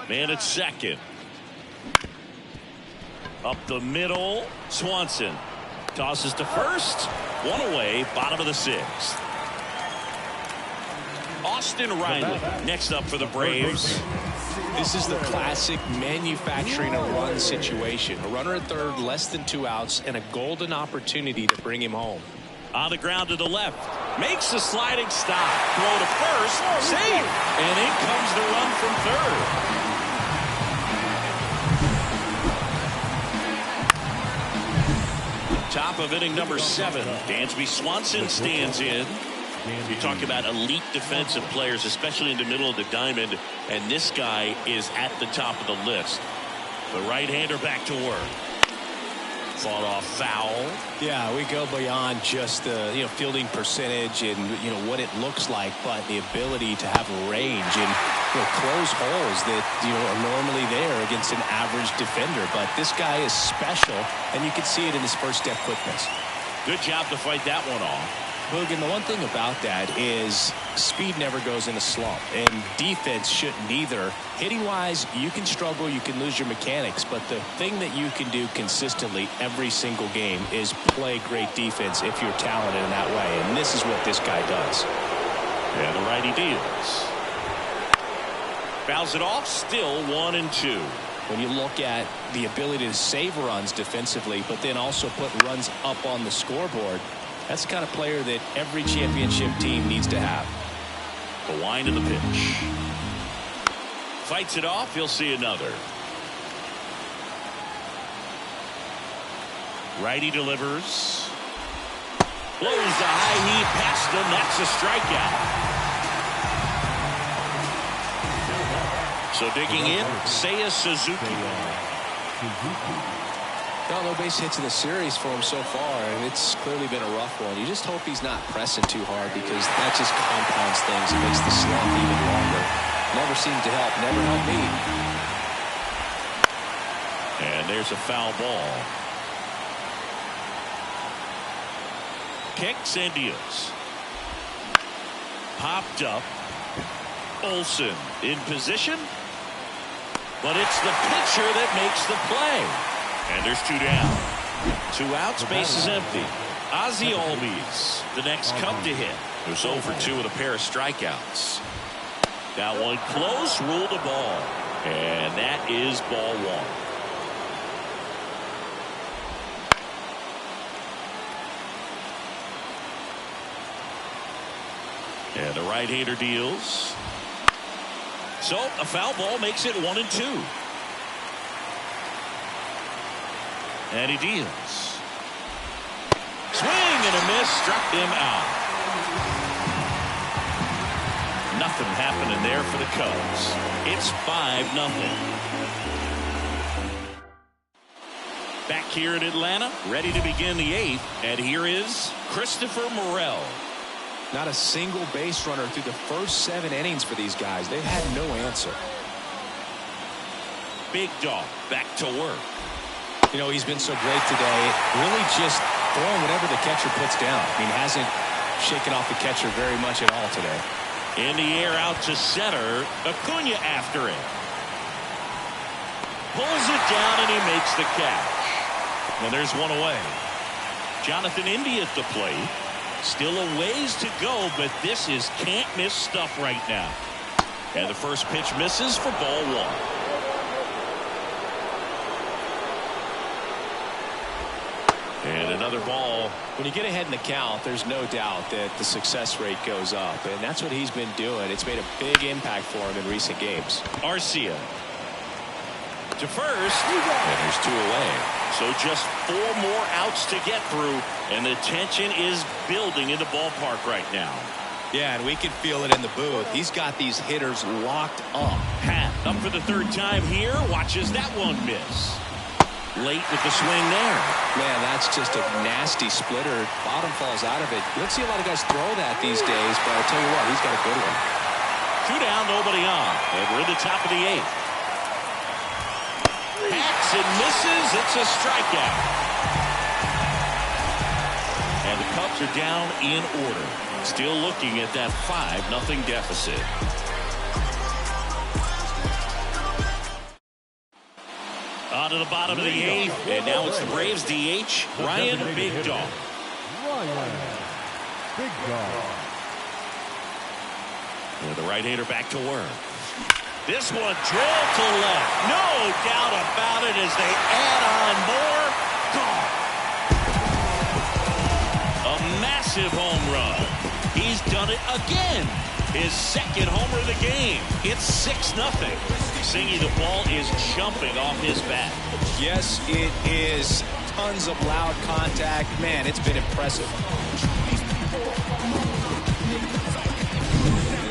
[SPEAKER 3] Man at second. Up the middle, Swanson tosses to first. One away, bottom of the 6th. Austin Riley next up for the Braves.
[SPEAKER 1] This is the classic manufacturing a run situation. A runner at 3rd, less than 2 outs, and a golden opportunity to bring him home.
[SPEAKER 3] On the ground to the left. Makes the sliding stop. Throw to first. Save. And in comes the run from 3rd. Top of inning number 7. Dansby Swanson stands in. You talk about elite defensive players, especially in the middle of the diamond, and this guy is at the top of the list. The right-hander back to work. Fought off foul.
[SPEAKER 1] Yeah, we go beyond just the fielding percentage and what it looks like, but the ability to have range and close holes that are normally there against an average defender. But this guy is special, and you can see it in his first step quickness.
[SPEAKER 3] Good job to fight that one off.
[SPEAKER 1] Hogan, the one thing about that is speed never goes in a slump, and defense shouldn't either. Hitting-wise, you can struggle, you can lose your mechanics, but the thing that you can do consistently every single game is play great defense if you're talented in that way, and this is what this guy does.
[SPEAKER 3] And the righty deals. Fouls it off, still 1-2.
[SPEAKER 1] When you look at the ability to save runs defensively, but then also put runs up on the scoreboard, that's the kind of player that every championship team needs to have.
[SPEAKER 3] The wind of the pitch. Fights it off. He'll see another. Righty delivers. Blows the high heat past him. That's a strikeout. So digging in, Seiya Suzuki.
[SPEAKER 1] No base hits in the series for him so far, and it's clearly been a rough one. You just hope he's not pressing too hard, because that just compounds things. It makes the slump even longer. Never seemed to help. Never helped me.
[SPEAKER 3] And there's a foul ball. Kicks and deals. Popped up. Olson in position. But it's the pitcher that makes the play. And there's 2 down. 2 outs, base is empty. Ozzie Albies, the next come to hit. It was 0 for 2 with a pair of strikeouts. That one close, ruled a ball. And that is ball 1. And the right-hander deals. So a foul ball makes it 1-2. And he deals. Swing and a miss, struck him out. Nothing happening there for the Cubs. It's 5-0. Back here in Atlanta, ready to begin the 8th, and here is Christopher Morel.
[SPEAKER 1] Not a single base runner through the first 7 innings for these guys. They've had no answer.
[SPEAKER 3] Big Dog back to work.
[SPEAKER 1] He's been so great today. Really just throwing whatever the catcher puts down. I mean, hasn't shaken off the catcher very much at all today.
[SPEAKER 3] In the air out to center. Acuna after it. Pulls it down and he makes the catch. And there's one away. Jonathan India at the plate. Still a ways to go, but this is can't miss stuff right now. And the first pitch misses for ball one. And another ball.
[SPEAKER 1] When you get ahead in the count, there's no doubt that the success rate goes up, and that's what he's been doing. It's made a big impact for him in recent games.
[SPEAKER 3] Arcia to first, and there's two away. So just 4 more outs to get through, and the tension is building in the ballpark right now.
[SPEAKER 1] Yeah, and we can feel it in the booth. He's got these hitters locked up.
[SPEAKER 3] Pat up for the 3rd time here, watches that one miss. Late with the swing there.
[SPEAKER 1] Man, that's just a nasty splitter. Bottom falls out of it. You don't see a lot of guys throw that these days, but I'll tell you what, he's got a good one.
[SPEAKER 3] 2 down, nobody on, and we're in the top of the 8th. Hacks and misses. It's a strikeout. And the Cubs are down in order. Still looking at that 5-0 deficit. On to the bottom of the 8th, and now it's the Braves DH, Ryan Big Dog.
[SPEAKER 4] Ryan Big Dog.
[SPEAKER 3] And the right-hander back to work. This one drilled to left. No doubt about it as they add on more. Gone. A massive home run. He's done it again. His 2nd homer of the game. It's 6-0. Singy, the ball is jumping off his bat.
[SPEAKER 1] Yes, it is. Tons of loud contact. Man, it's been impressive.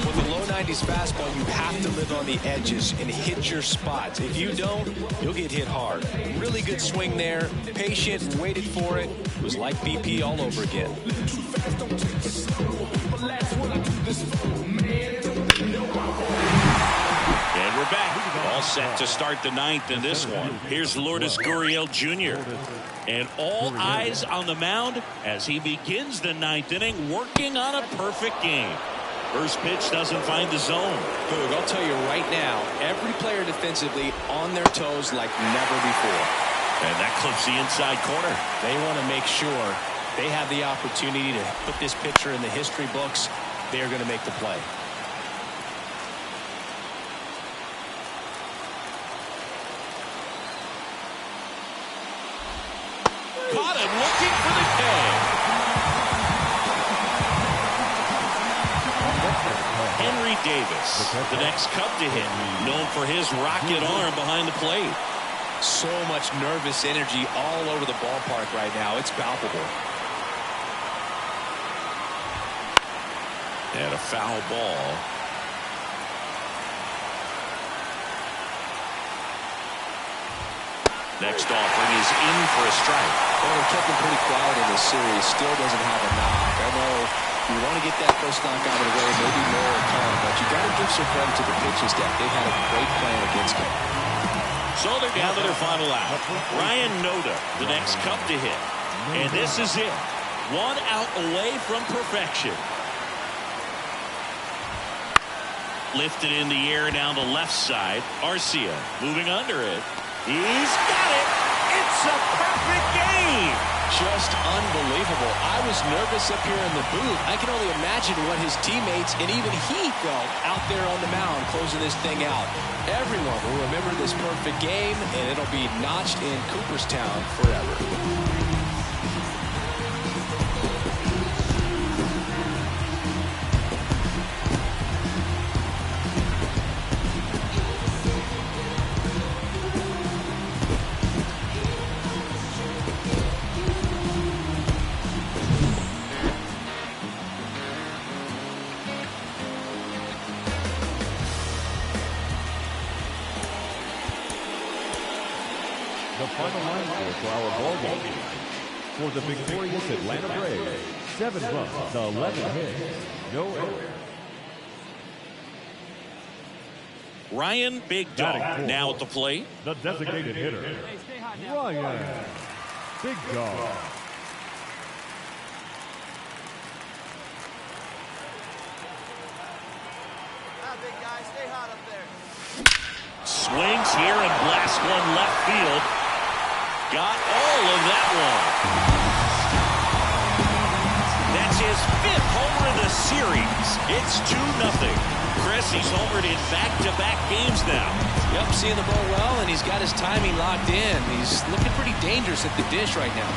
[SPEAKER 1] With a low 90s fastball, you have to live on the edges and hit your spots. If you don't, you'll get hit hard. Really good swing there. Patient, waited for it. It was like BP all over again.
[SPEAKER 3] And we're back. All set to start the 9th in this one. Here's Lourdes Gurriel Jr. And all eyes on the mound as he begins the 9th inning, working on a perfect game. First pitch doesn't find the zone.
[SPEAKER 1] Boog, I'll tell you right now, every player defensively on their toes like never before.
[SPEAKER 3] And that clips the inside corner.
[SPEAKER 1] They want to make sure they have the opportunity to put this pitcher in the history books. They are going to make the play.
[SPEAKER 3] Caught him looking for the tag. Henry Davis, the next Cub to hit, known for his rocket arm behind the plate.
[SPEAKER 1] So much nervous energy all over the ballpark right now. It's palpable.
[SPEAKER 3] And a foul ball. Next offering is in for a strike.
[SPEAKER 1] Well, they kept him pretty quiet in this series. Still doesn't have a knock. I know you want to get that first knock out of the way, maybe more will come, but you got to give some credit to the pitching staff. They've had a great plan against him.
[SPEAKER 3] So they're down to their final out. Ryan Noda, the next Cub to hit. And this is it. 1 out away from perfection. Lifted in the air down the left side. Arcia moving under it. He's got it. It's a perfect game.
[SPEAKER 1] Just unbelievable. I was nervous up here in the booth. I can only imagine what his teammates and even he felt out there on the mound closing this thing out. Everyone will remember this perfect game, and it'll be notched in Cooperstown forever.
[SPEAKER 4] The final line score for our ball game. For the victorious Atlanta Braves, 7 runs, 11 hits, no errors.
[SPEAKER 3] Ryan Big Dog now at the plate.
[SPEAKER 4] The designated hitter, Ryan Big Dog.
[SPEAKER 6] Big guy, stay hot up there.
[SPEAKER 3] Swings here and blasts one left field. Got all of that one. That's his 5th homer of the series. It's 2-0. Chris, he's homered in back-to-back games now.
[SPEAKER 1] Yep, seeing the ball well, and he's got his timing locked in. He's looking pretty dangerous at the dish right now.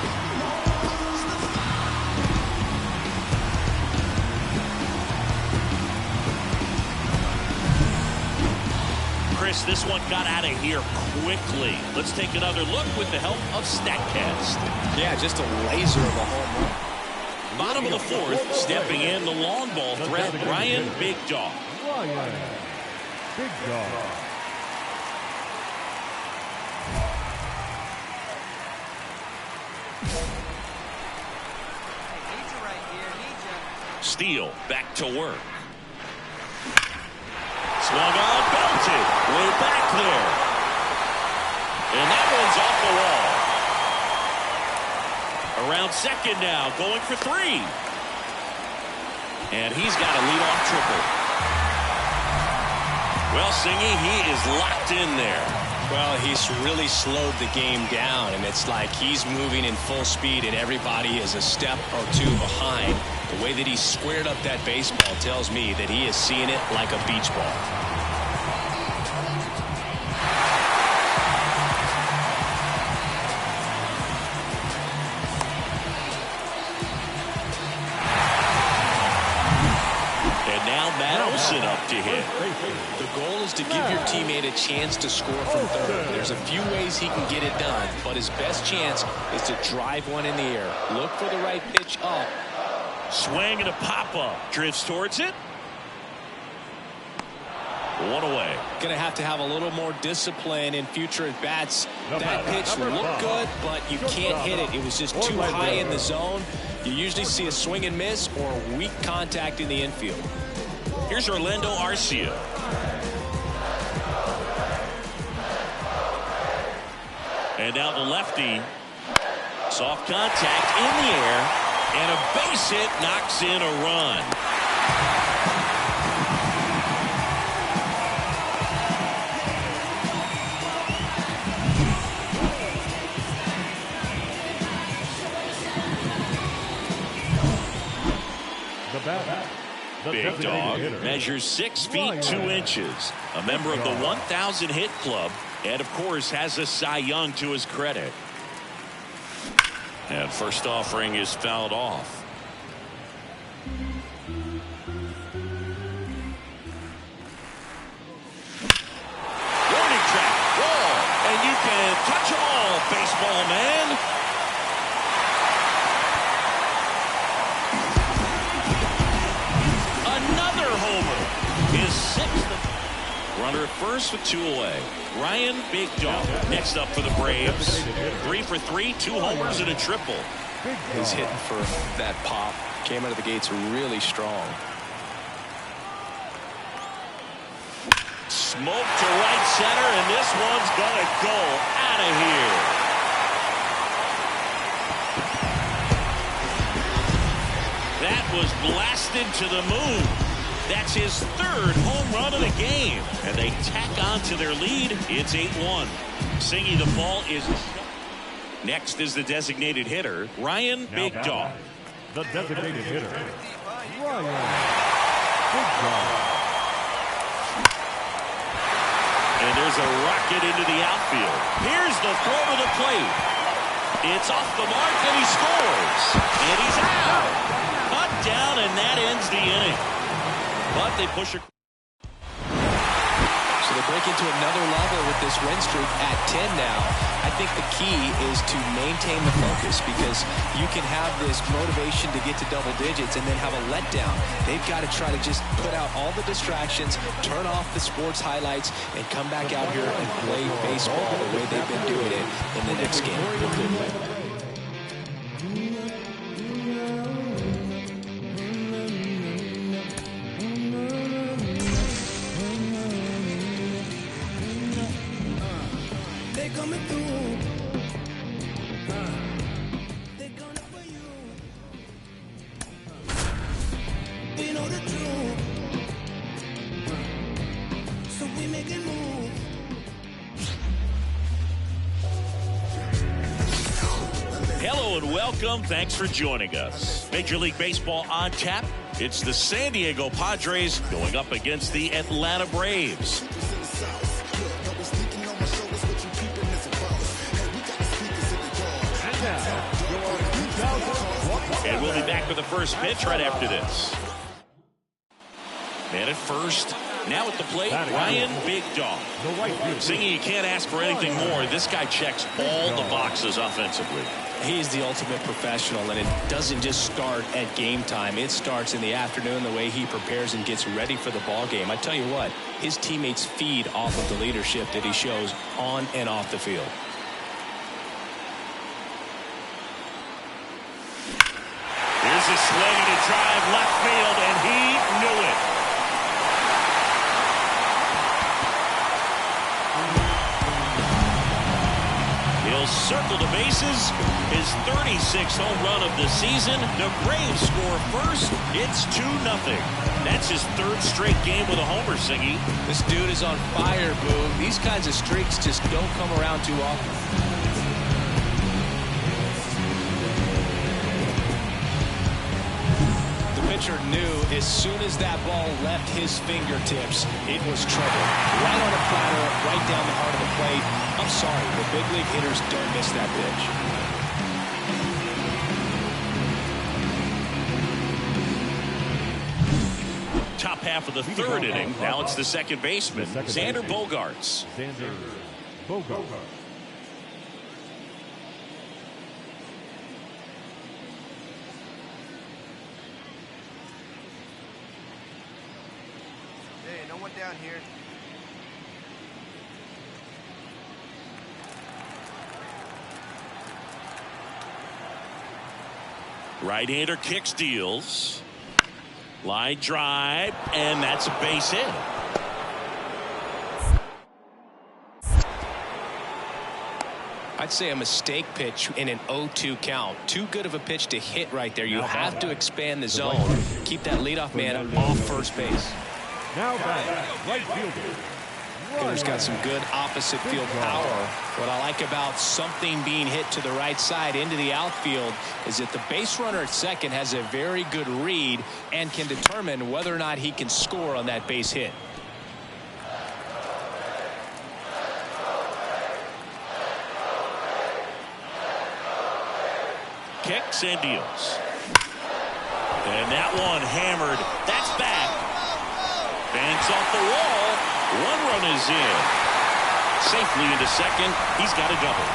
[SPEAKER 3] Chris, this one got out of here quickly. Let's take another look with the help of StatCast.
[SPEAKER 1] Yeah, just a laser of a home run.
[SPEAKER 3] Bottom of the 4th, stepping in the long ball threat, Ryan Big Dog.
[SPEAKER 4] Ryan Big Dog.
[SPEAKER 6] Needs you right here. Needs you.
[SPEAKER 3] Steele back to work. Swung on, belted, way back there. And that one's off the wall. Around second now, going for 3. And he's got a leadoff triple. Well, Singy, he is locked in there.
[SPEAKER 1] Well, he's really slowed the game down, and it's like he's moving in full speed, and everybody is a step or 2 behind. The way that he squared up that baseball tells me that he is seeing it like a beach ball.
[SPEAKER 3] Up to hit.
[SPEAKER 1] The goal is to give your teammate a chance to score from third. There's a few ways he can get it done, but his best chance is to drive one in the air. Look for the right pitch up.
[SPEAKER 3] Swing and a pop-up. Drifts towards it. 1 away.
[SPEAKER 1] Going to have a little more discipline in future at-bats. That pitch looked good, but you can't hit it. It was just too high in the zone. You usually see a swing and miss or weak contact in the infield.
[SPEAKER 3] Here's Orlando Arcia. And now the lefty. Soft contact in the air. And a base hit knocks in a run.
[SPEAKER 4] The bat.
[SPEAKER 3] Big Dog measures 6 feet 2 inches. A member of the 1,000 hit club. And, of course, has a Cy Young to his credit. And first offering is fouled off. Warning track. Ball. And you can touch them all, baseball man. His 6th. Runner at first with 2 away. Ryan Big Dog next up for the Braves. 3 for 3, 2 homers and a triple.
[SPEAKER 1] He's hitting for that pop. Came out of the gates really strong.
[SPEAKER 3] Smoke to right center, and this one's gonna go out of here. That was blasted to the moon. That's his 3rd home run of the game. And they tack on to their lead. It's 8-1. Singy, the ball is... Next is the designated hitter, Ryan Big Dog.
[SPEAKER 4] The designated hitter, Ryan Big Dog.
[SPEAKER 3] And there's a rocket into the outfield. Here's the throw to the plate. It's off the mark, and he scores. And he's out. Cut down, and that ends the inning. But they push it.
[SPEAKER 1] So they break into another level with this win streak at 10 now. I think the key is to maintain the focus, because you can have this motivation to get to double digits and then have a letdown. They've got to try to just put out all the distractions, turn off the sports highlights, and come back out here and play baseball the way they've been doing it in the next game.
[SPEAKER 3] welcome. Thanks for joining us. Major League Baseball on tap. It's the San Diego Padres going up against the Atlanta Braves. And we'll be back with the first pitch right after this. Man at first. Now at the plate, Ryan Big Dog. Singy, you can't ask for anything more. This guy checks all the boxes offensively.
[SPEAKER 1] He is the ultimate professional, and it doesn't just start at game time. It starts in the afternoon, the way he prepares and gets ready for the ball game. I tell you what, his teammates feed off of the leadership that he shows on and off the field.
[SPEAKER 3] Here's a swing and a drive left field, and he knew it. He'll circle the bases. His 36th home run of the season. The Braves score first. It's 2-0. That's his third straight game with a homer, Singy.
[SPEAKER 1] This dude is on fire, Boo. These kinds of streaks just don't come around too often. The pitcher knew as soon as that ball left his fingertips, it was trouble. Right on a platter, right down the heart of the plate. I'm sorry, the big league hitters don't miss that pitch.
[SPEAKER 3] Top half of the third inning. Now it's the second baseman, Xander Bogaerts.
[SPEAKER 4] Xander Bogaerts.
[SPEAKER 6] Hey, no one down here.
[SPEAKER 3] Right-hander kicks, deals. Line drive, and that's a base hit.
[SPEAKER 1] I'd say a mistake pitch in an 0-2 count. Too good of a pitch to hit right there. You have to expand the zone. Keep that leadoff man off first base.
[SPEAKER 4] Now back, right fielder.
[SPEAKER 1] Hitter's got some good opposite field power. What I like about something being hit to the right side into the outfield is that the base runner at second has a very good read and can determine whether or not he can score on that base hit.
[SPEAKER 3] Kicks and deals. And that one hammered. That's back. Banks off the wall. One run is in. Safely into second. He's got a double.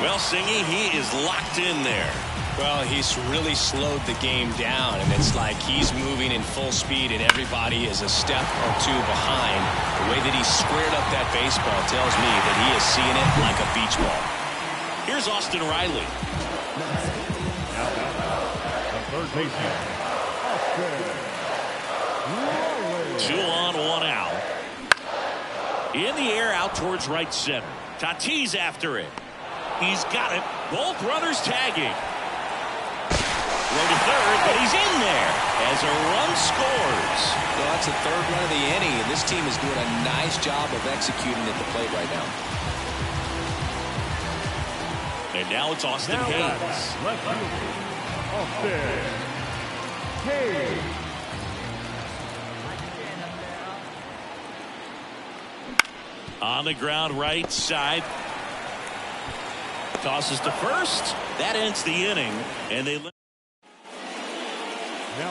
[SPEAKER 3] Well, Singy, he is locked in there.
[SPEAKER 1] Well, he's really slowed the game down, and it's like he's moving in full speed, and everybody is a step or two behind. The way that he squared up that baseball tells me that he is seeing it like a beach ball.
[SPEAKER 3] Here's Austin Riley.
[SPEAKER 4] Now back, the third baseman, Austin Riley.
[SPEAKER 3] 2 on, 1 out. In the air, out towards right center. Tatis after it. He's got it. Both runners tagging. Throw to third, but he's in there as a run scores.
[SPEAKER 1] Well, that's the third run of the inning, and this team is doing a nice job of executing at the plate right now.
[SPEAKER 3] And now it's Austin Hayes.
[SPEAKER 4] Left fielder, Austin Hayes.
[SPEAKER 3] On the ground, right side. Tosses to first. That ends the inning, and they.
[SPEAKER 4] Now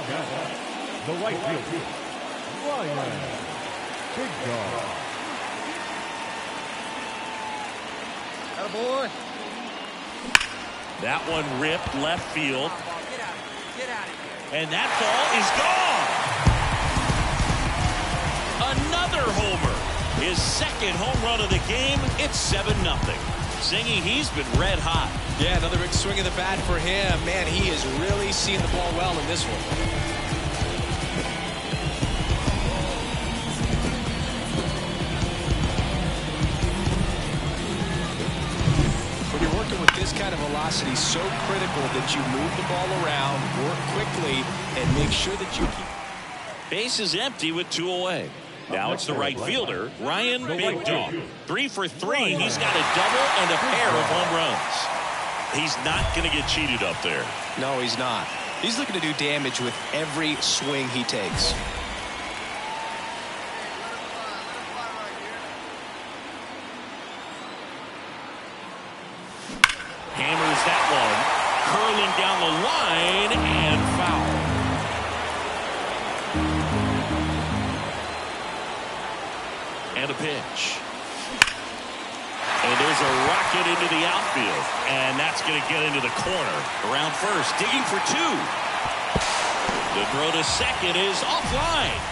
[SPEAKER 4] back, the right fielder, Ryan Big Dog.
[SPEAKER 6] Attaboy.
[SPEAKER 3] That one ripped left field.
[SPEAKER 6] Get out of here.
[SPEAKER 3] And that ball is gone. Another homer. His second home run of the game. It's 7-0. Singy, he's been red hot.
[SPEAKER 1] Yeah, another big swing of the bat for him. Man, he is really seeing the ball well in this one. When you're working with this kind of velocity, so critical that you move the ball around, work quickly, and make sure that you keep.
[SPEAKER 3] Base is empty with 2 away. Now it's the right fielder, Ryan Big Dog. 3 for 3. He's got a double and a pair of home runs. He's not going to get cheated up there.
[SPEAKER 1] No, he's not. He's looking to do damage with every swing he takes.
[SPEAKER 3] Hammers that one. Curling down the line and foul. And a pitch. And there's a rocket into the outfield. And that's going to get into the corner. Around first, digging for two. The throw to second is offline.